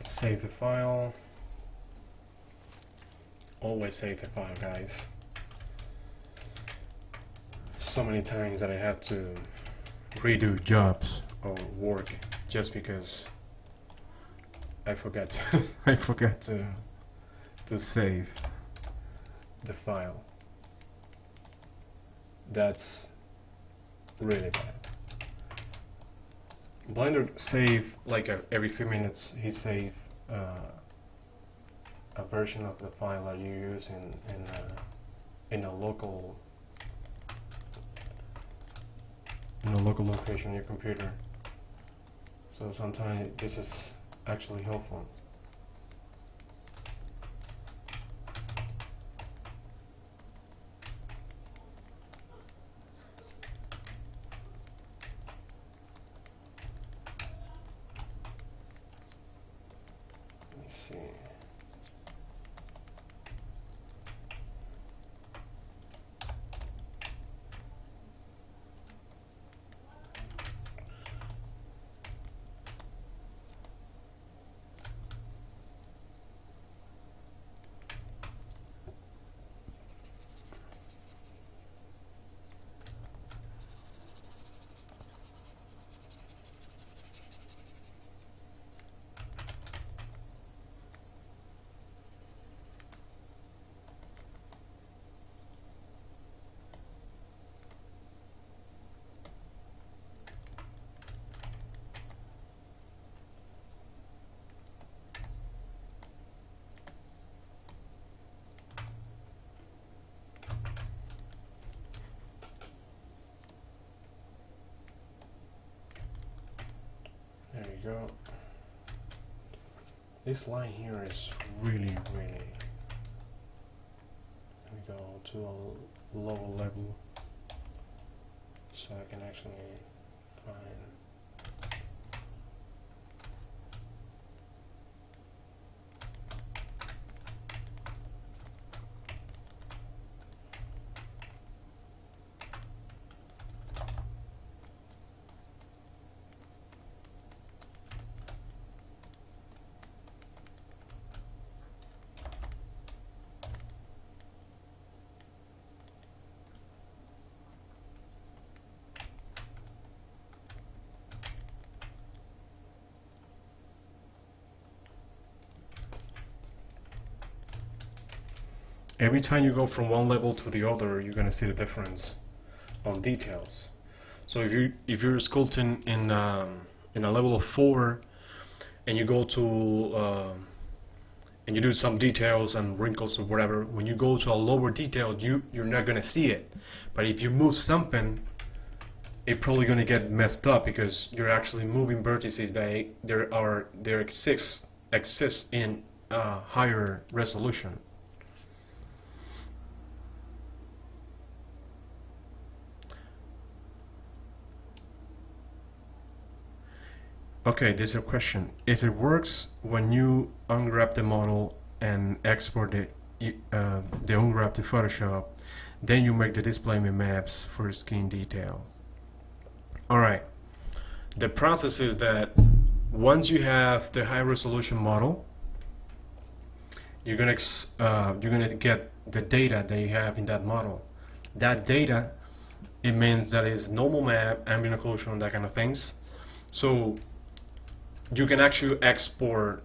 Save the file. Always save the file, guys. So many times that I have to redo jobs or work just because I forgot to I forgot to save the file. That's really bad. Blender save like every few minutes. He save a version of the file that you use in a local location on your computer. So sometimes this is actually helpful. Let's see. There you go. This line here is really, let me go to a lower level so I can actually find. every time you go from one level to the other, you're gonna see the difference on details. So if you're sculpting in a level of 4, and you go to and you do some details and wrinkles or whatever, when you go to a lower detail, you're not gonna see it. But if you move something, it's probably gonna get messed up because you're actually moving vertices that there exist in higher resolution. Okay, there's a question. Is it works when you unwrap the model and export the unwrap to Photoshop, then you make the displacement maps for skin detail? Alright, the process is that once you have the high resolution model, you're gonna get the data that you have in that model. That data, it means that is normal map, ambient occlusion, that kind of things. So you can actually export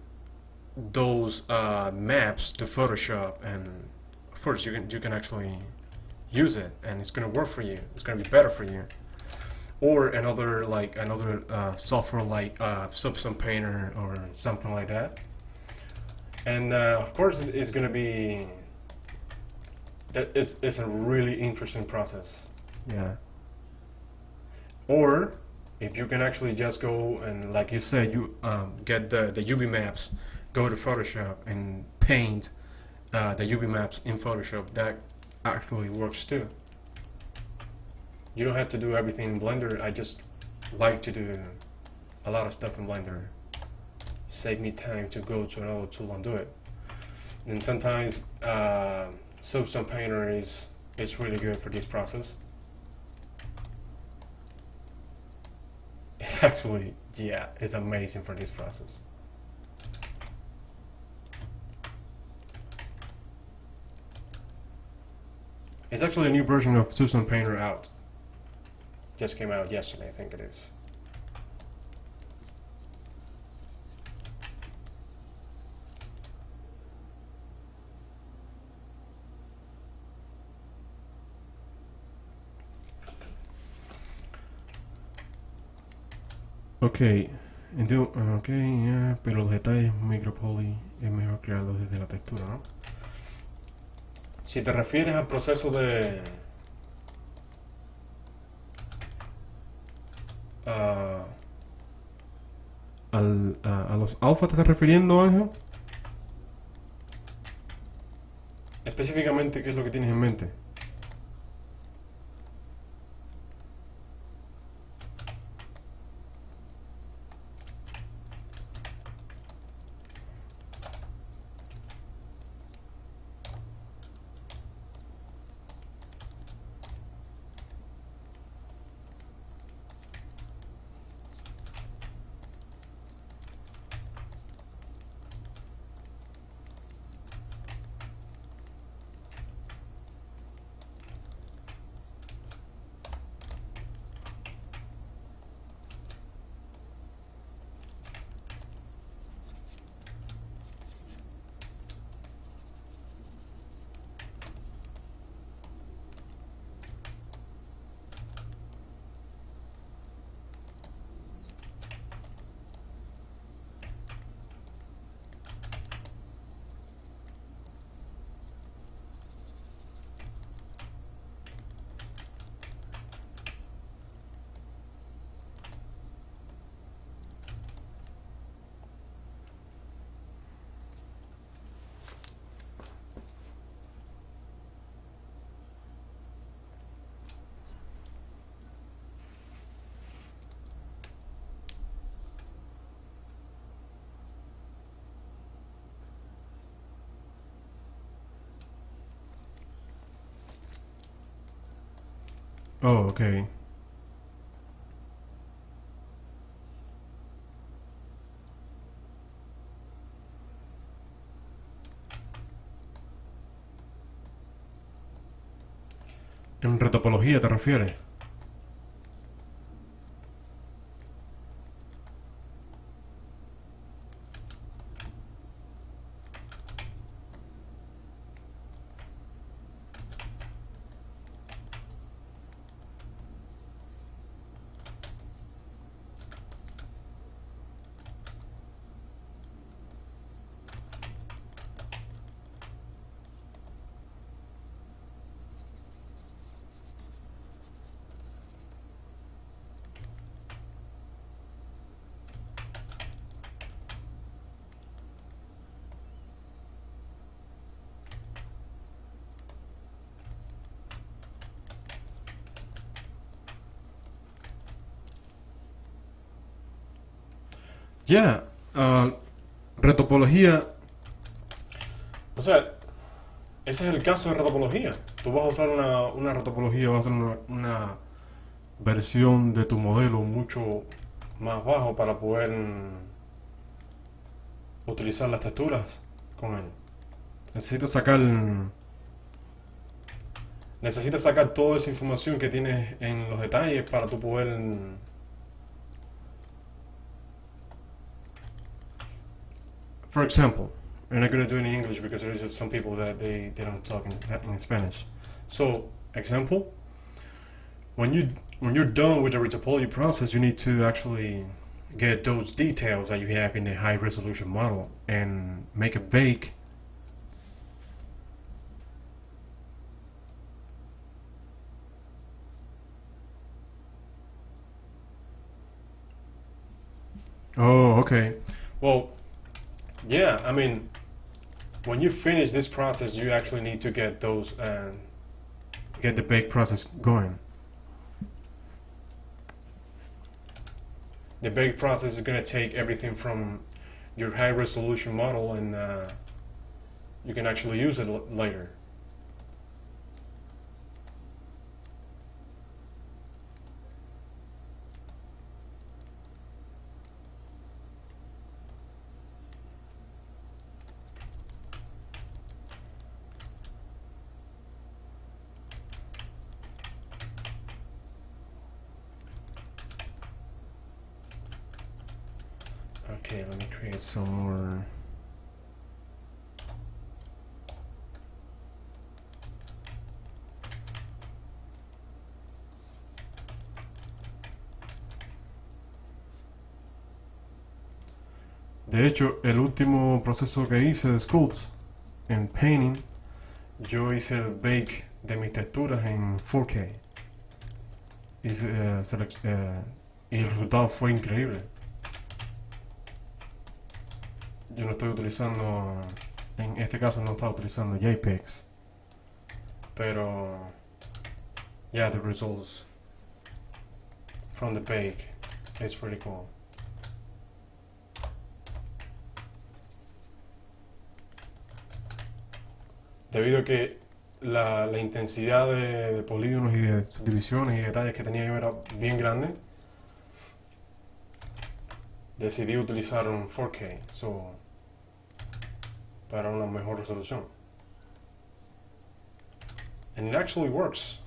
those maps to Photoshop, and of course you can actually use it, and it's gonna work for you. It's gonna be better for you. Or another software like Substance Painter or something like that. And of course it's gonna be it's a really interesting process. Yeah. Or if you can actually just go and, like you said, you get the UV maps, go to Photoshop and paint the UV maps in Photoshop, that actually works too. You don't have to do everything in Blender. I just like to do a lot of stuff in Blender. Save me time to go to another tool and do it. And sometimes Substance Painter is really good for this process. It's actually, yeah, it's amazing for this process. It's actually a new version of Substance Painter out. Just came out yesterday, I think it is. Ok, pero los detalles micropoly es mejor crearlos desde la textura, ¿no? Si te refieres al proceso de a los alfa, ¿te estás refiriendo, Ángel? Específicamente, ¿qué es lo que tienes en mente? Oh, okay. ¿En retopología te refieres? Yeah, retopología. O sea, ese es el caso de retopología. Tú vas a usar una retopología, vas a hacer una versión de tu modelo mucho más bajo para poder utilizar las texturas con él. Necesitas sacar necesitas sacar toda esa información que tienes en los detalles para tu poder. For example, I'm not going to do it in English because there's just some people that they don't talk in Spanish. So, example, when you're done with the retopology process, you need to actually get those details that you have in the high resolution model and make a bake. Oh, okay. Well, yeah, I mean, when you finish this process, you actually need to get those get the bake process going. The bake process is going to take everything from your high resolution model, and you can actually use it later. Okay, let me create some more. De hecho, el último proceso que hice de sculpt en painting, yo hice el bake de mis texturas en 4K. Y el resultado fue increíble. Yo no estoy utilizando, en este caso no estaba utilizando JPEGs, pero yeah, the results from the bake is pretty cool. Debido a que la intensidad de polígonos y de subdivisiones y detalles que tenía yo era bien grande, decidí utilizar un 4K para una mejor resolución. And it actually works.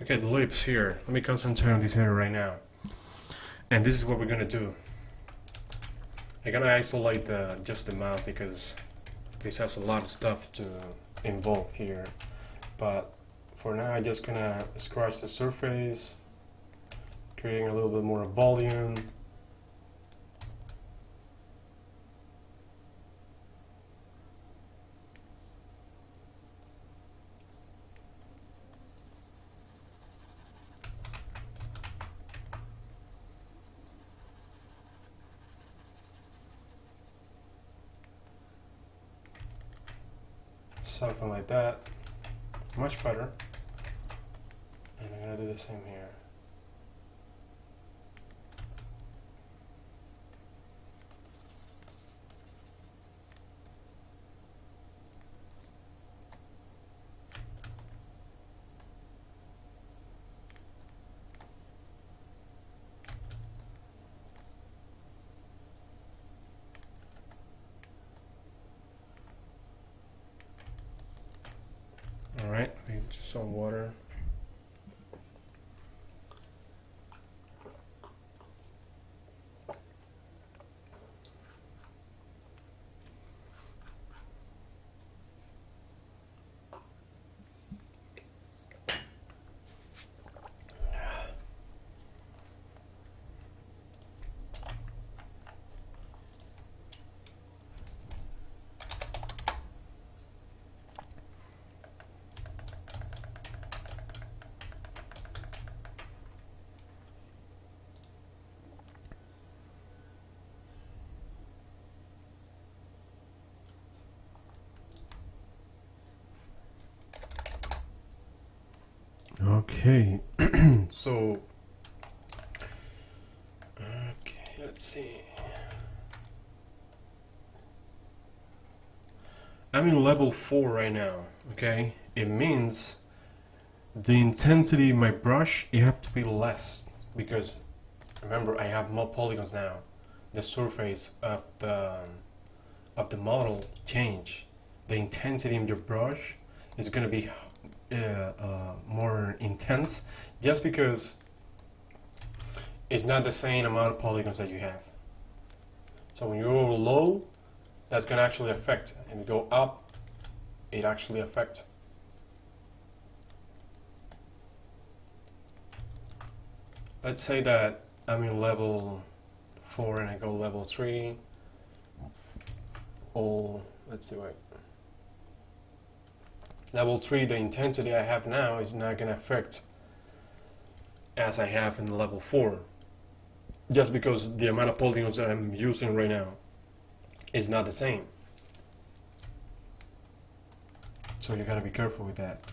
Okay, the lips here. Let me concentrate on this area right now. And this is what we're gonna do. I'm gonna isolate just the mouth because this has a lot of stuff to involve here. But for now, I'm just gonna scratch the surface, creating a little bit more volume. Something like that. Much better. And I'm gonna do the same here. to some water. Okay, so okay, let's see. I'm in level 4 right now. Okay, it means the intensity of my brush it have to be less because remember I have more polygons now. The surface of the model change. The intensity of your brush is gonna be more intense just because it's not the same amount of polygons that you have. So when you go low, that's going to actually affect, and you go up, it actually affects. Let's say that I'm in level 4 and I go level 3. Let's see, wait. Level 3, the intensity I have now is not going to affect as I have in level 4. Just because the amount of polygons that I'm using right now is not the same. So you gotta be careful with that.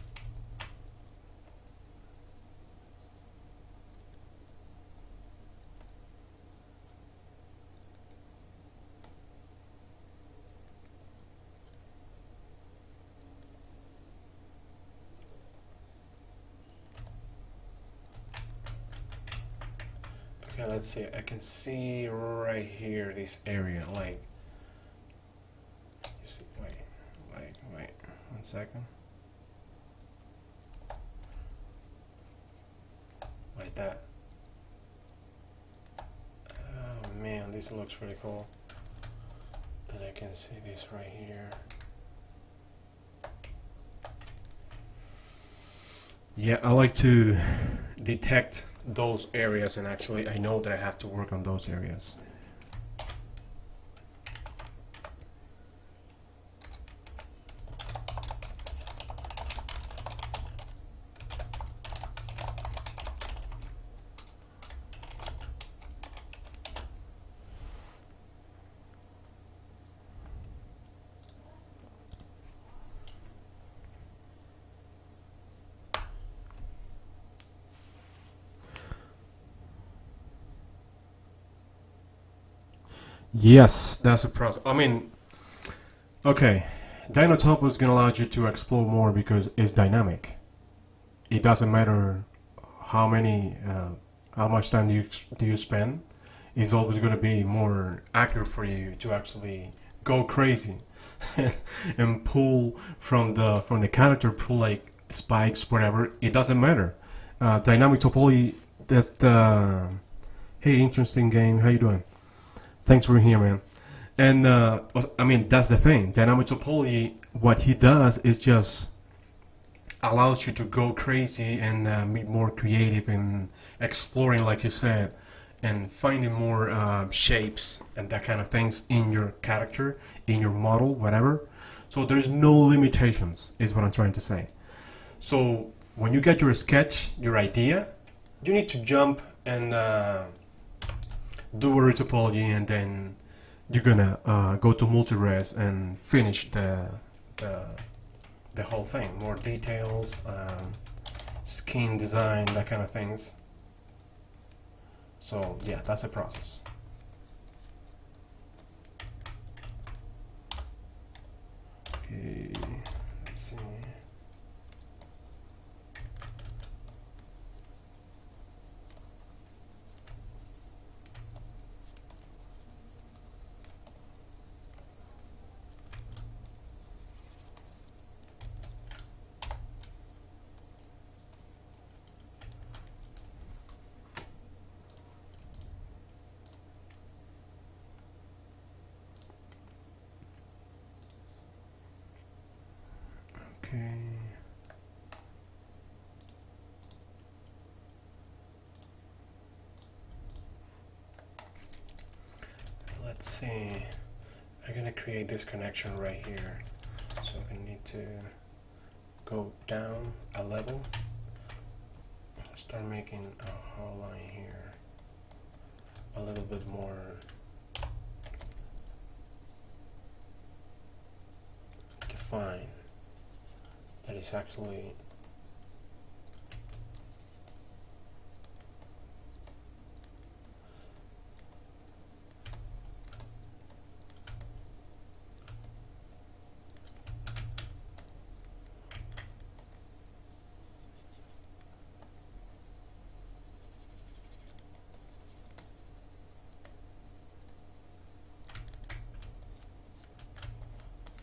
Okay, let's see. I can see right here this area, like. You see, wait, 1 second. Like that. Oh man, this looks pretty cool. And I can see this right here. Yeah, I like to detect those areas, and actually I know that I have to work on those areas. Yes, that's a process. I mean, okay, Dynotop is gonna allow you to explore more because it's dynamic. It doesn't matter how much time do you spend. It's always gonna be more accurate for you to actually go crazy and pull from the character, pull like spikes, whatever. It doesn't matter. Dynamic topology. That's the hey, interesting game. How you doing? Thanks for here, man. And I mean, that's the thing. Dynamic topology, what he does is just allows you to go crazy and be more creative and exploring, like you said, and finding more shapes and that kind of things in your character, in your model, whatever. So there's no limitations, is what I'm trying to say. So when you get your sketch, your idea, you need to jump and do a topology, and then you're gonna go to multi-res and finish the whole thing. More details, skin design, that kind of things. So yeah, that's a process. Okay, let's see. Okay. Let's see. I'm gonna create this connection right here. So I'm gonna need to go down a level. Start making a whole line here a little bit more defined. That is actually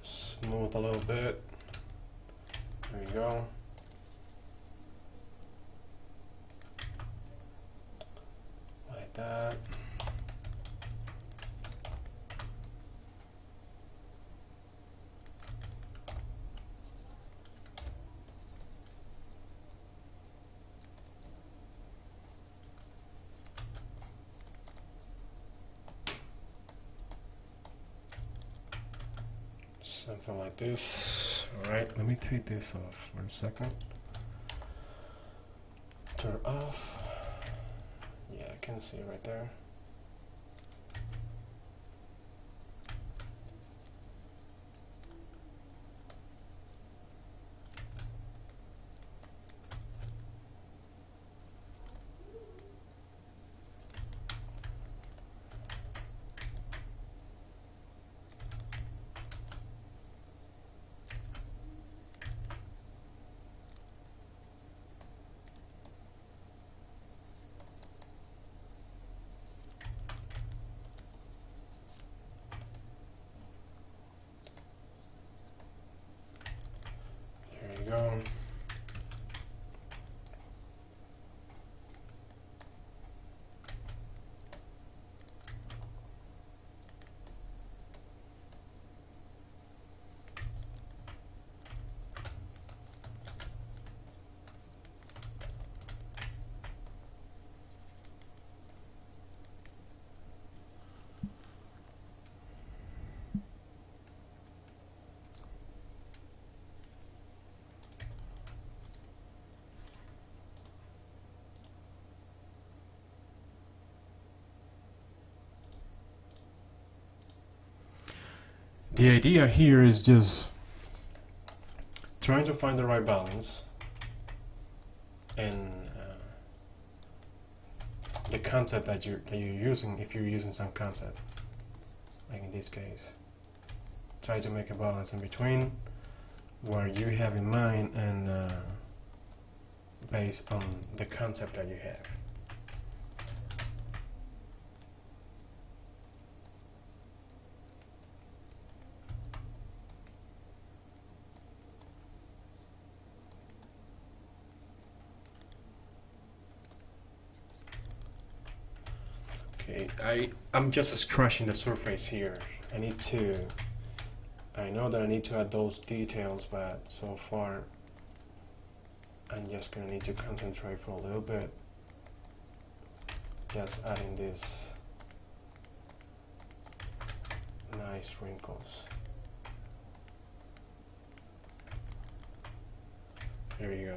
smooth a little bit. There we go. Like that. Something like this. Alright, let me take this off for a second. Turn off. Yeah, I can see right there. Go. The idea here is just trying to find the right balance and the concept that you're using. If you're using some concept, like in this case, try to make a balance in between what you have in mind and based on the concept that you have. Okay, I'm just scratching the surface here. I know that I need to add those details, but so far I'm just gonna need to concentrate for a little bit. Just adding these nice wrinkles. There you go.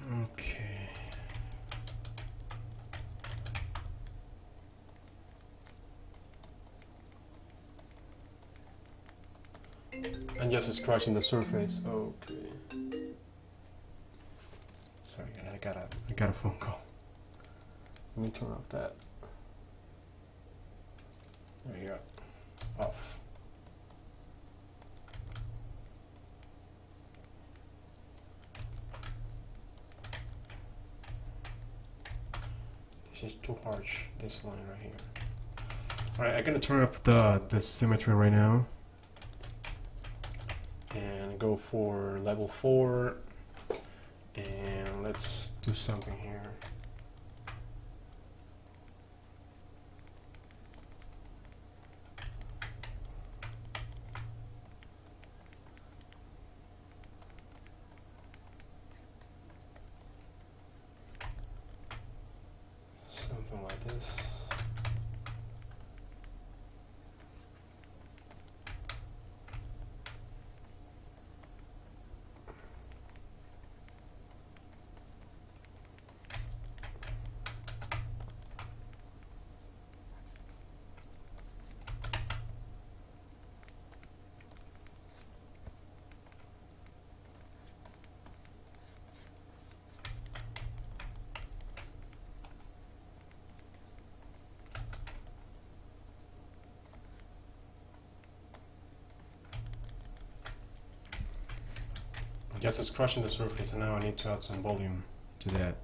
Okay. I'm just scratching the surface. Okay. Sorry, I got a phone call. Let me turn off that. There you go. Off. It's just too harsh, this line right here. Alright, I'm gonna turn off the symmetry right now. And go for level 4. And let's do something here. Something like this. Just it's crushing the surface, and now I need to add some volume to that.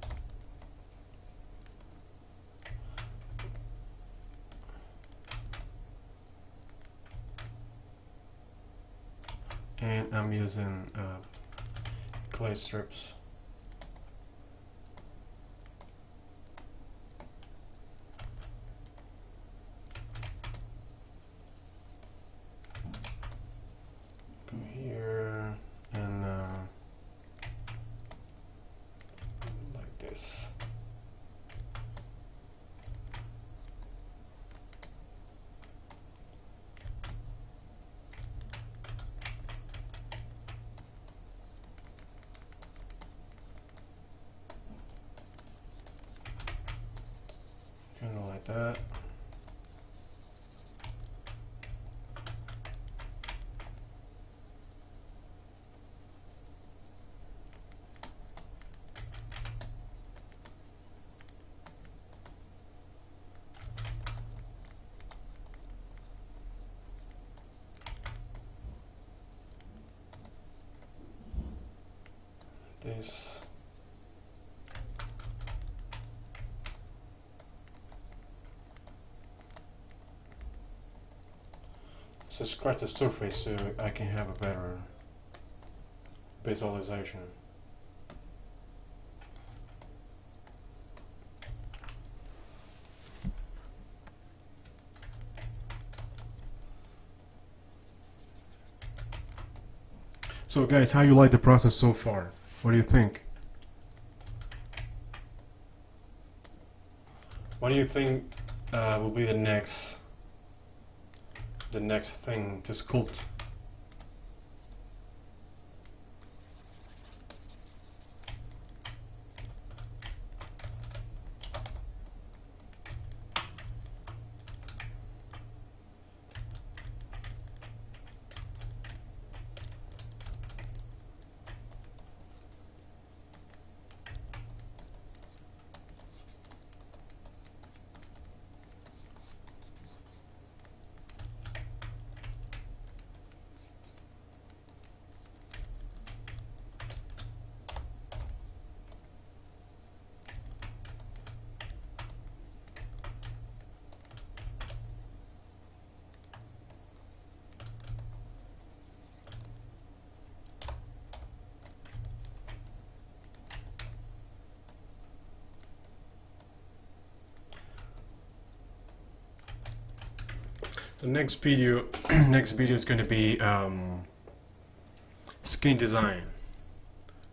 And I'm using clay strips. Go here and like this. Kind of like that. This. So scratch the surface so I can have a better visualization. So guys, how you like the process so far? What do you think? What do you think will be the next thing to sculpt? The next video, is going to be skin design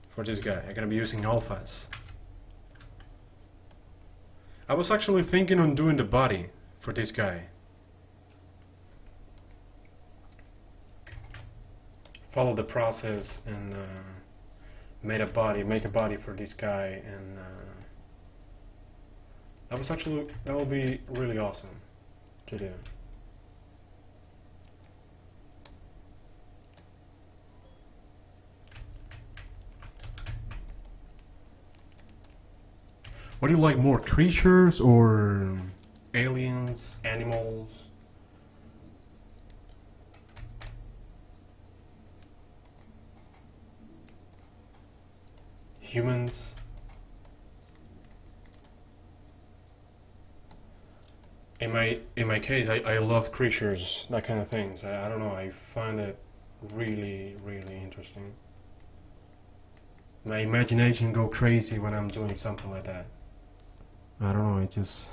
for this guy. I'm going to be using alphas. I was actually thinking on doing the body for this guy. Follow the process and make a body for this guy, and that will be really awesome to do. What do you like more, creatures or aliens, animals? Humans? in my case, I love creatures, that kind of things. I don't know. I find it really really interesting. My imagination go crazy when I'm doing something like that. I don't know. It just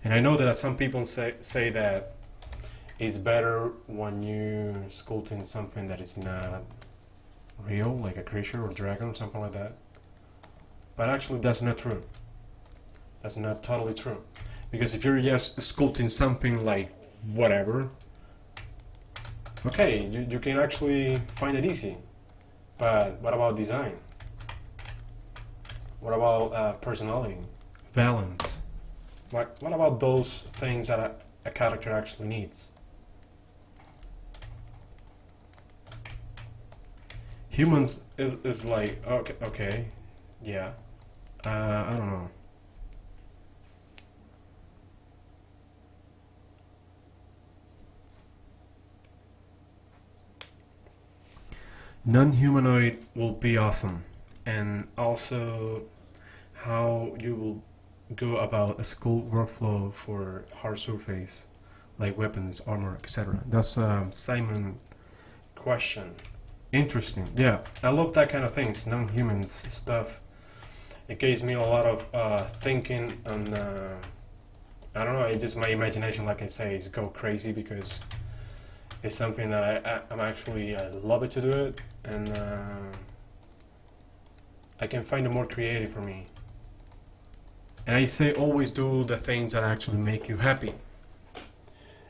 and I know that some people say that it's better when you sculpting something that is not real, like a creature or dragon or something like that. But actually, that's not true. That's not totally true. Because if you're just sculpting something like whatever, okay, you can actually find it easy. But what about design? What about personality? Balance? What about those things that a character actually needs? Humans is like, okay, yeah. I don't know. Non-humanoid will be awesome, and also how you will go about a sculpt workflow for hard surface, like weapons, armor, etc. That's Simon question. Interesting. Yeah, I love that kind of things, non-humans stuff. It gives me a lot of thinking, and I don't know. It's just my imagination, like I say, is go crazy because it's something that I'm actually love it to do it, and I can find it more creative for me. And I say always do the things that actually make you happy.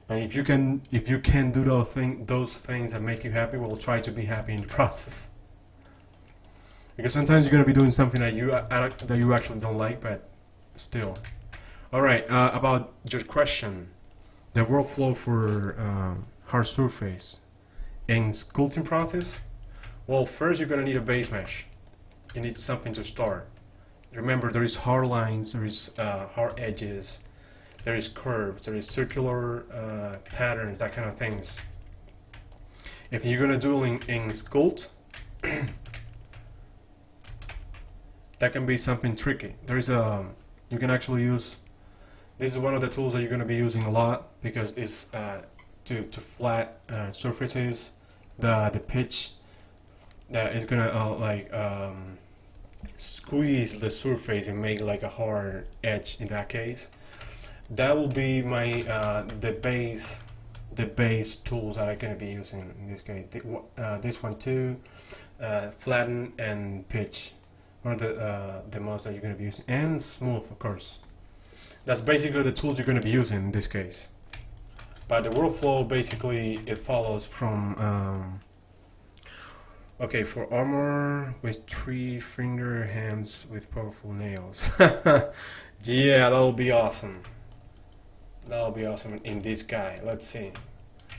And if you can do those things that make you happy, well, try to be happy in the process. Because sometimes you're gonna be doing something that you actually don't like, but still. All right. About your question, the workflow for hard surface in sculpting process. Well, first you're gonna need a base mesh. You need something to start. Remember, there is hard lines, there is hard edges, there is curves, there is circular patterns, that kind of things. If you're gonna do in sculpt, that can be something tricky. There is you can actually use. This is one of the tools that you're gonna be using a lot because it's to flat surfaces. The pitch that is gonna squeeze the surface and make like a hard edge in that case. That will be my the base tools that I'm gonna be using in this case. This one too, flatten and pitch are the most that you're gonna be using, and smooth, of course. That's basically the tools you're gonna be using in this case. But the workflow basically it follows from okay, for armor with 3-finger hands with powerful nails. Yeah, that'll be awesome. That'll be awesome in this guy. Let's see.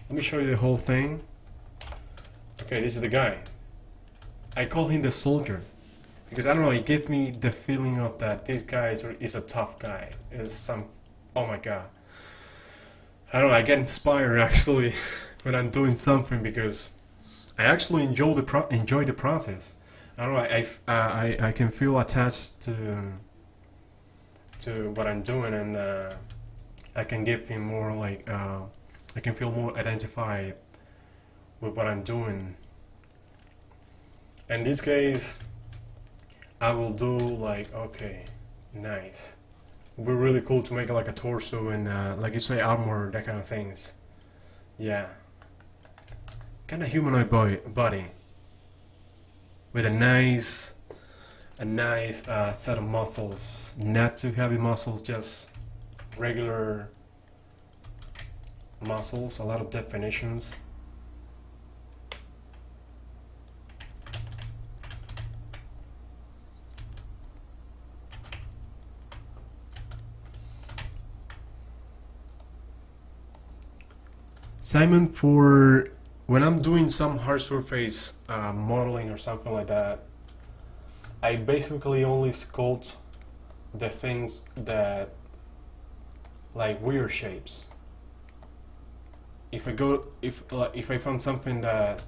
Let me show you the whole thing. Okay, this is the guy. I call him the soldier because I don't know. It gives me the feeling of that this guy is a tough guy. Is some. Oh my god. I don't know. I get inspired actually when I'm doing something because I actually enjoy the process. I don't know. I can feel attached to what I'm doing, and I can give him more like I can feel more identified with what I'm doing. In this case, I will do like okay, nice. It would be really cool to make like a torso and like you say armor, that kind of things. Yeah. Kind of humanoid body with a nice set of muscles, not too heavy muscles, just regular muscles, a lot of definitions. Simon, for when I'm doing some hard surface modeling or something like that, I basically only sculpt the things that like weird shapes. If I found something that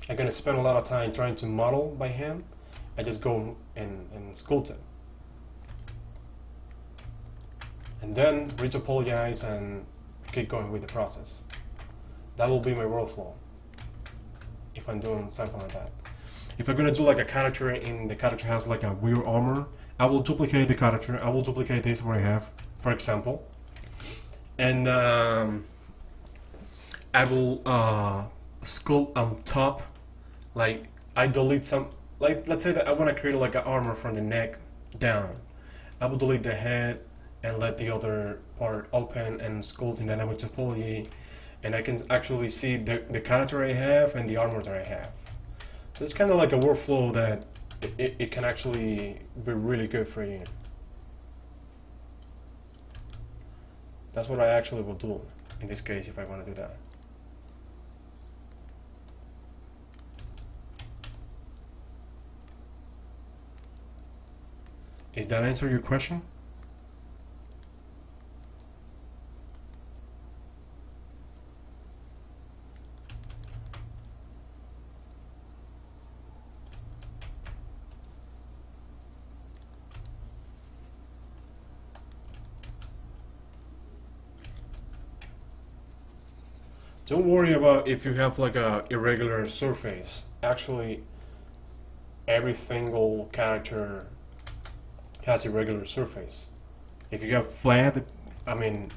I'm gonna spend a lot of time trying to model by hand, I just go and sculpt it. and then retopologize and keep going with the process. That will be my workflow if I'm doing something like that. If I'm gonna do like a character and the character has like a weird armor, I will duplicate the character. I will duplicate this what I have, for example, and I will sculpt on top. Like I delete some. Like let's say that I want to create like an armor from the neck down. I will delete the head and let the other part open and sculpt in dynamic topology, and I can actually see the character I have and the armor that I have. So it's kind of like a workflow that it can actually be really good for you. That's what I actually will do in this case if I want to do that. Does that answer your question? Don't worry about if you have like a irregular surface. Actually, every single character has irregular surface. If you have flat, I mean,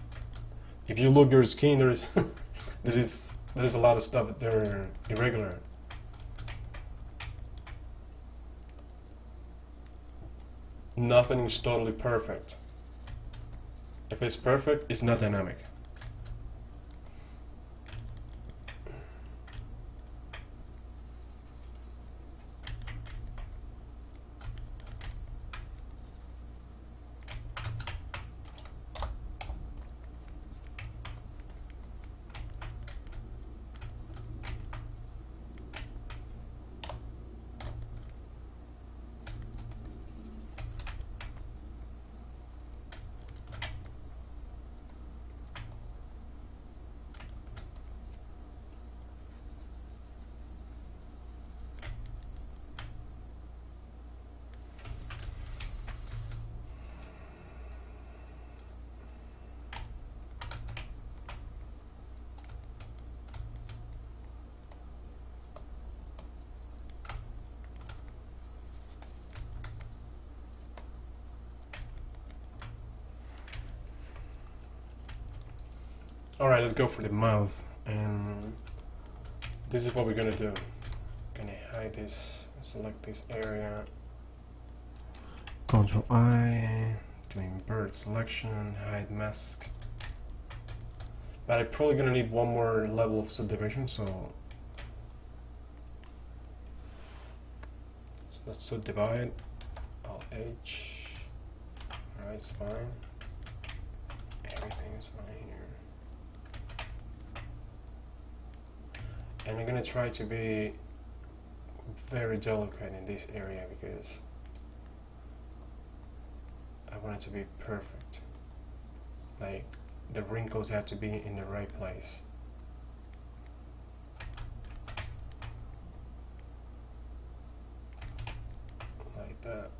if you look your skin, there's there's a lot of stuff that are irregular. Nothing is totally perfect. If it's perfect, it's not dynamic. Alright, let's go for the mouth, and this is what we're gonna do. Gonna hide this, select this area, Control I, doing bird selection, hide mask. But I'm probably gonna need one more level of subdivision, so let's subdivide, Alt H, alright, it's fine. Everything is fine here. And I'm gonna try to be very delicate in this area because I want it to be perfect. Like the wrinkles have to be in the right place. Like that.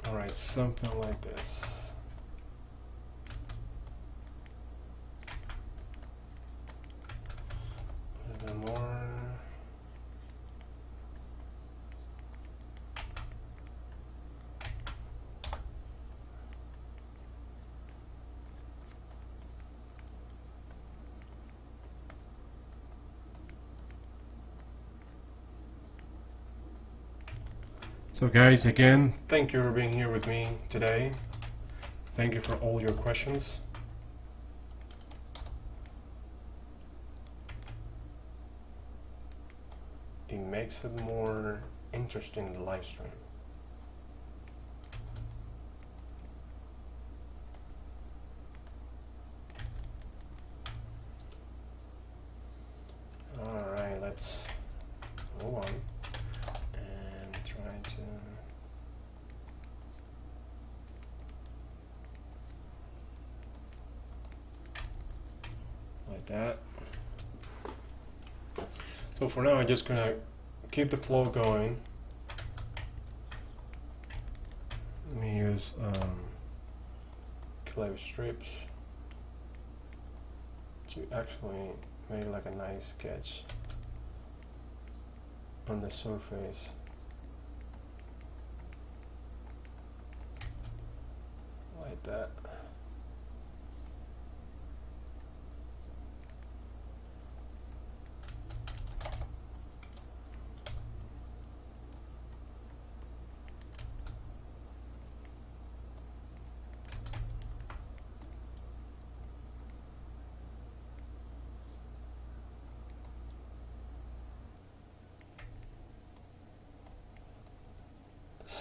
Alright, something like this. A little bit more. So guys, again, thank you for being here with me today. Thank you for all your questions. It makes it more interesting, the live stream. Alright, let's move on and try to like that. So for now, I'm just gonna keep the flow going. Let me use clay strips to actually make like a nice sketch on the surface. Like that.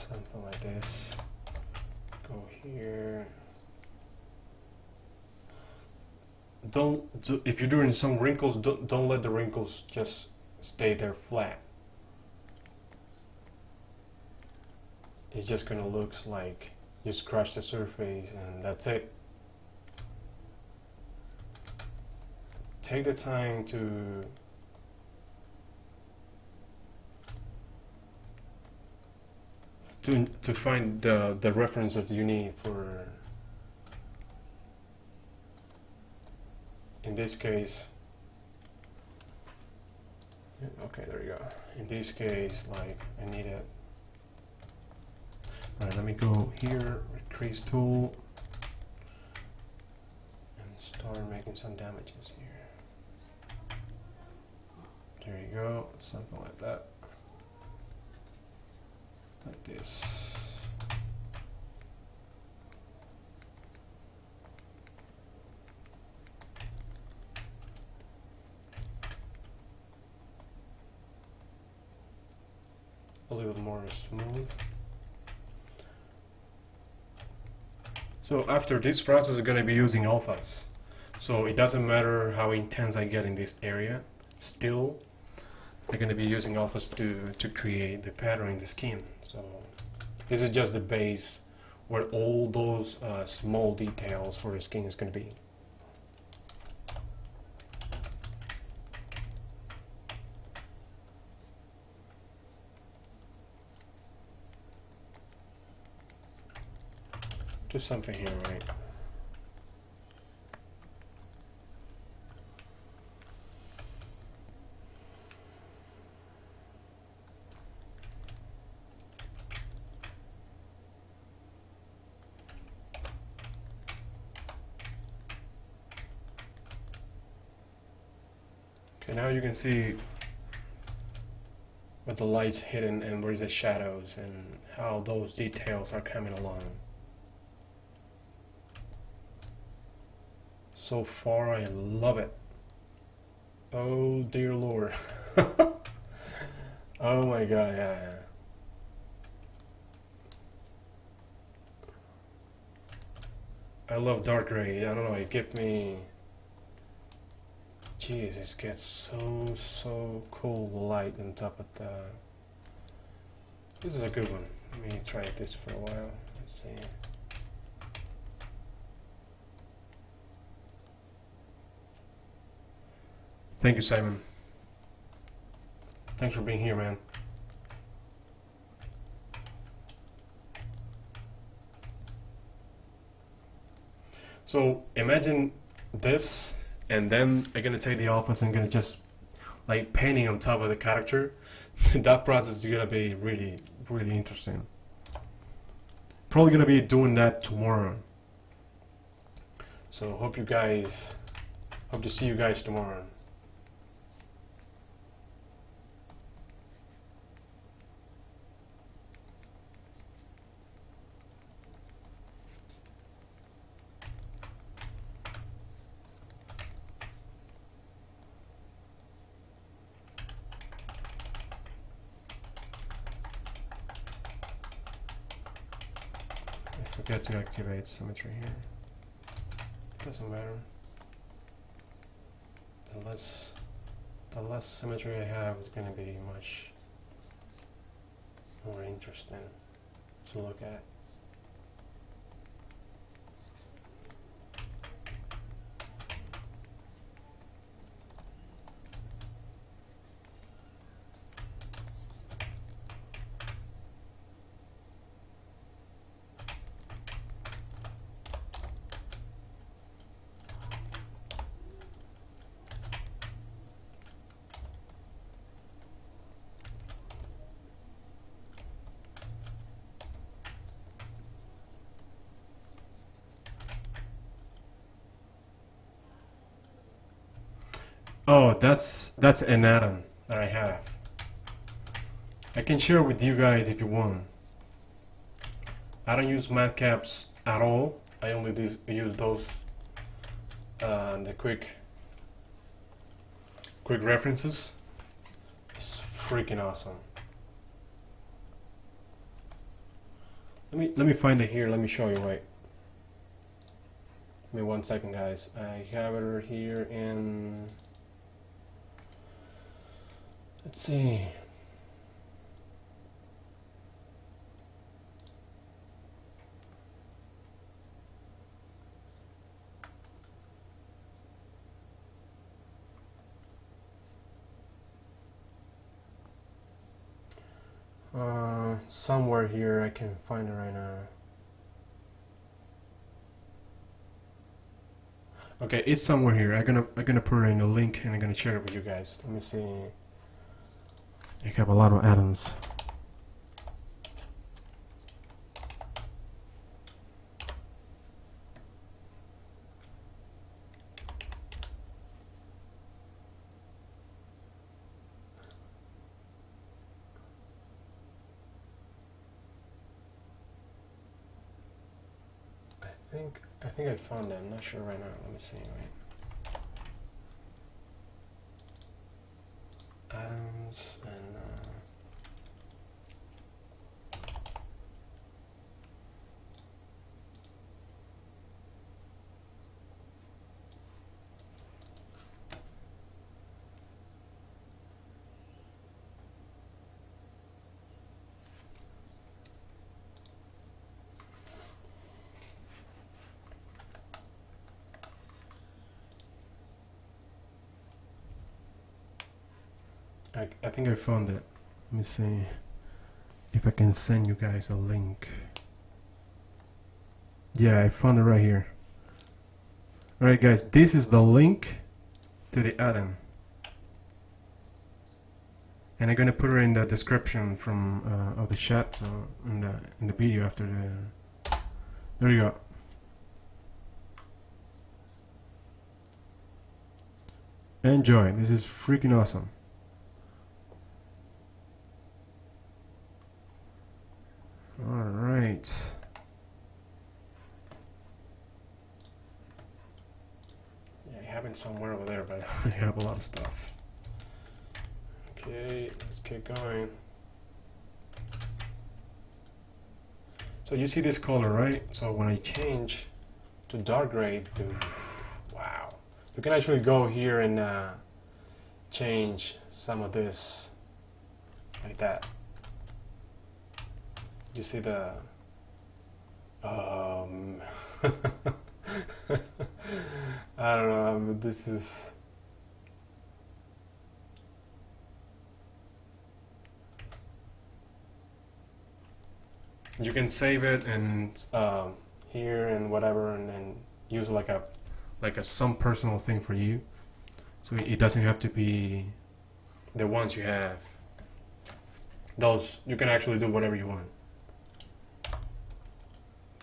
Something like this. Go here. If you're doing some wrinkles, don't let the wrinkles just stay there flat. It's just gonna look like you scratch the surface and that's it. Take the time to find the references you need for, in this case, okay, there you go. In this case, like, I need it. Alright, let me go here, crease tool, and start making some damages here. There you go, something like that. Like this. A little more smooth. So after this process, I'm going to be using alphas. So it doesn't matter how intense I get in this area, still I'm going to be using alphas to create the pattern in the skin. So this is just the base where all those small details for the skin is going to be. Do something here, right? Okay, now you can see what the light's hidden and where's the shadows and how those details are coming along. So far, I love it. Oh dear Lord. Oh my God, yeah. I love dark gray. I don't know, it gives me... Jeez, it gets so cool light on top of the... This is a good one. Let me try this for a while. Let's see. Thank you, Simon. Thanks for being here, man. So imagine this, and then I'm gonna take the alphas and gonna just like painting on top of the character. That process is gonna be really interesting. Probably gonna be doing that tomorrow. So hope to see you guys tomorrow. Forget to activate symmetry here. Doesn't matter. The less symmetry I have is going to be much more interesting to look at. Oh, that's an add-on that I have. I can share with you guys if you want. I don't use matcaps at all. I only use those the quick references. It's freaking awesome. Let me find it here. Let me show you. Wait. Give me 1 second, guys. I have it here in. Let's see. Somewhere here I can find it right now. Okay, it's somewhere here. I'm gonna put it in a link and I'm gonna share it with you guys. Let me see. I have a lot of add-ons. I think I found it. I'm not sure right now. Let me see. Wait. Add-ons and I think I found it. Let me see if I can send you guys a link. Yeah, I found it right here. Alright guys, this is the link to the add-on. And I'm gonna put it in the description from of the chat, so in the video after the. There you go. Enjoy. This is freaking awesome. All right. Yeah, I have it somewhere over there, but I have a lot of stuff. Okay, let's keep going. So you see this color, right? So when I change to dark gray, wow. You can actually go here and change some of this like that. You see the I don't know, but this is you can save it and here and whatever, and then use like a some personal thing for you, so it doesn't have to be the ones you have. Those you can actually do whatever you want.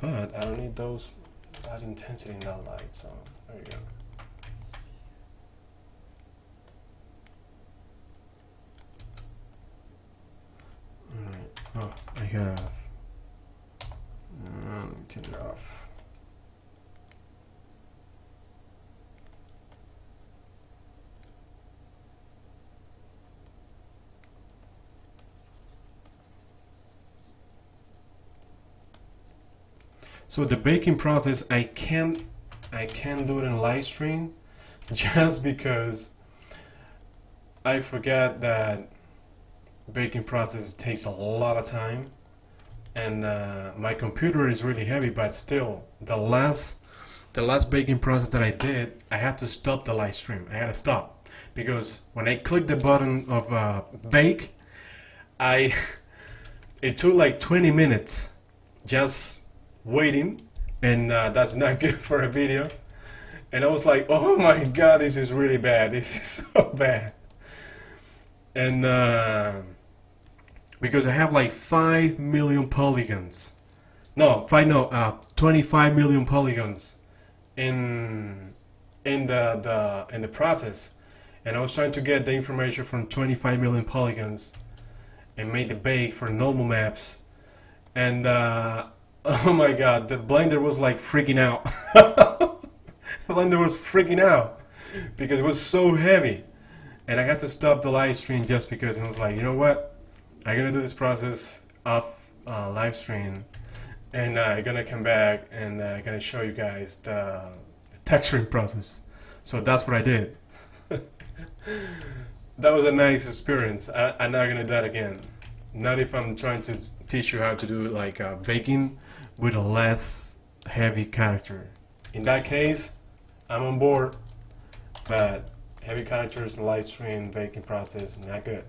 But I don't need that intensity in that light, so there you go. Alright, oh, I have. Let me turn it off. So the baking process, I can't do it in live stream just because I forget that baking process takes a lot of time, and my computer is really heavy. But still, the last baking process that I did, I had to stop the live stream. I had to stop because when I clicked the button of bake, I it took like 20 minutes just waiting, and that's not good for a video. And I was like, oh my god, this is really bad. This is so bad. And because I have like 5 million polygons. No, 25 million polygons in the process. And I was trying to get the information from 25 million polygons and made the bake for normal maps. And oh my god, the Blender was like freaking out. The Blender was freaking out because it was so heavy. And I had to stop the live stream just because I was like, you know what? I'm gonna do this process off live stream, and I'm gonna come back and I'm gonna show you guys the texturing process. So that's what I did. That was a nice experience. I'm not gonna do that again. Not if I'm trying to teach you how to do like baking with a less heavy character. In that case, I'm on board, but heavy characters, live stream, baking process, not good.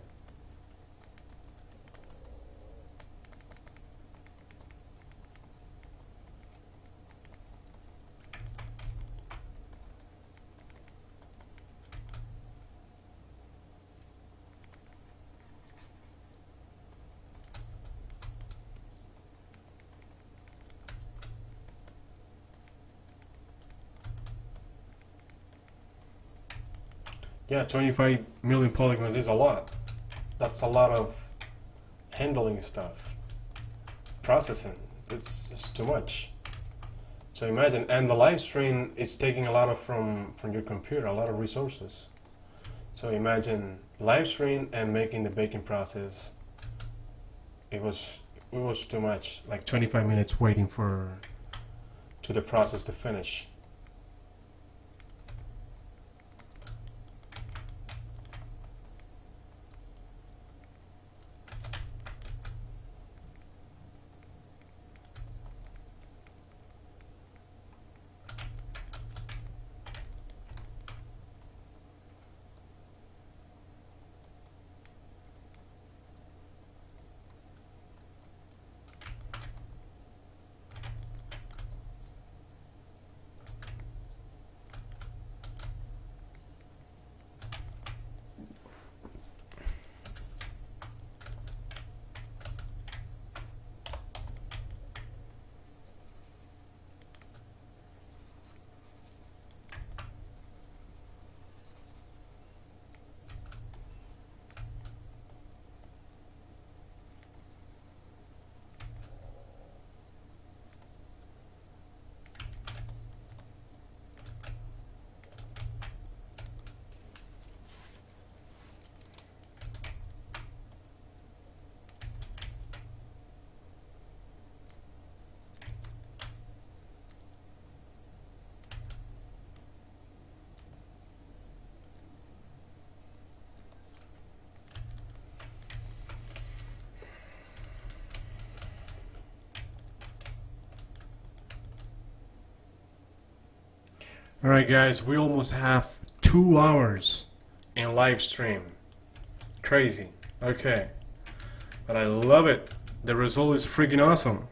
Yeah, 25 million polygons is a lot. That's a lot of handling stuff, processing. It's too much. So imagine, and the live stream is taking a lot of from your computer, a lot of resources. So imagine live stream and making the baking process. It was too much. Like 25 minutes waiting for the process to finish. Alright guys, we almost have 2 hours in live stream. Crazy. Okay. But I love it. The result is freaking awesome.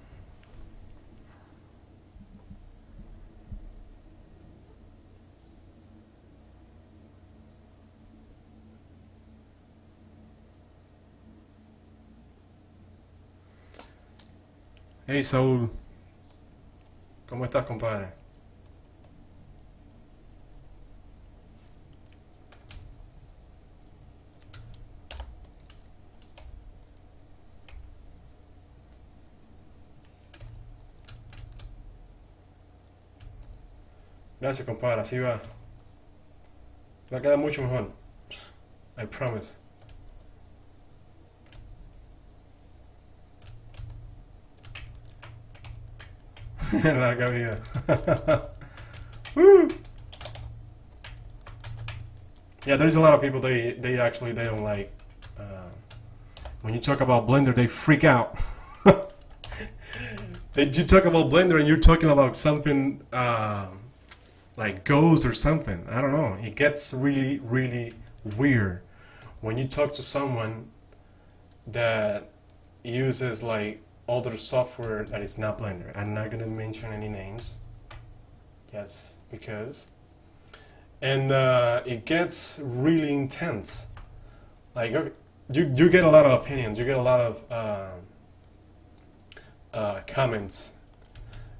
Hey Saúl, ¿cómo estás, compadre? Gracias, compadre, así va. Va a quedar mucho mejor. I promise. Larga vida. Woo! Yeah, there's a lot of people they actually they don't like when you talk about Blender, they freak out. You talk about Blender and you're talking about something like Ghost or something. I don't know. It gets really, really weird when you talk to someone that uses like other software that is not Blender. I'm not gonna mention any names. Yes, because. And it gets really intense. Like you get a lot of opinions, you get a lot of comments,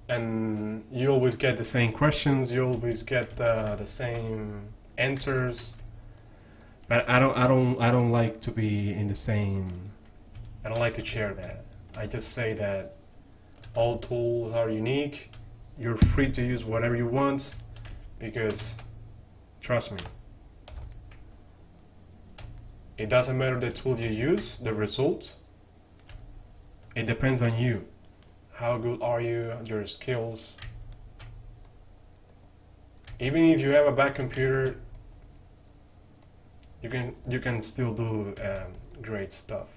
and you always get the same questions. You always get the same answers. But I don't like to be in the same. I don't like to share that. I just say that all tools are unique. You're free to use whatever you want, because trust me, it doesn't matter the tool you use, the result. It depends on you. How good are you, your skills. Even if you have a bad computer, you can still do great stuff.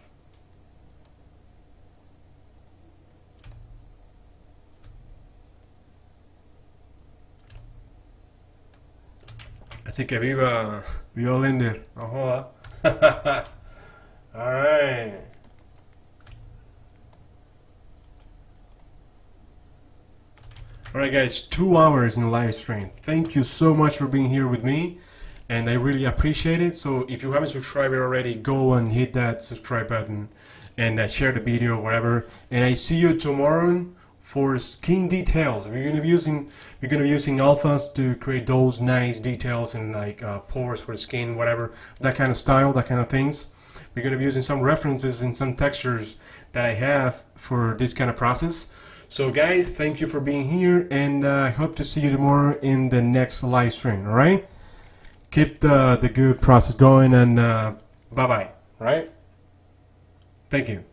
Así que viva Blender, no joda. All right. All right, guys, 2 hours in the live stream. Thank you so much for being here with me, and I really appreciate it. So if you haven't subscribed already, go and hit that subscribe button and share the video, whatever. And I see you tomorrow for skin details. We're gonna be using alphas to create those nice details and like pores for the skin, whatever, that kind of style, that kind of things. We're gonna be using some references and some textures that I have for this kind of process. So guys, thank you for being here, and I hope to see you tomorrow in the next live stream. All right, keep the good process going, and bye bye. Right? Thank you.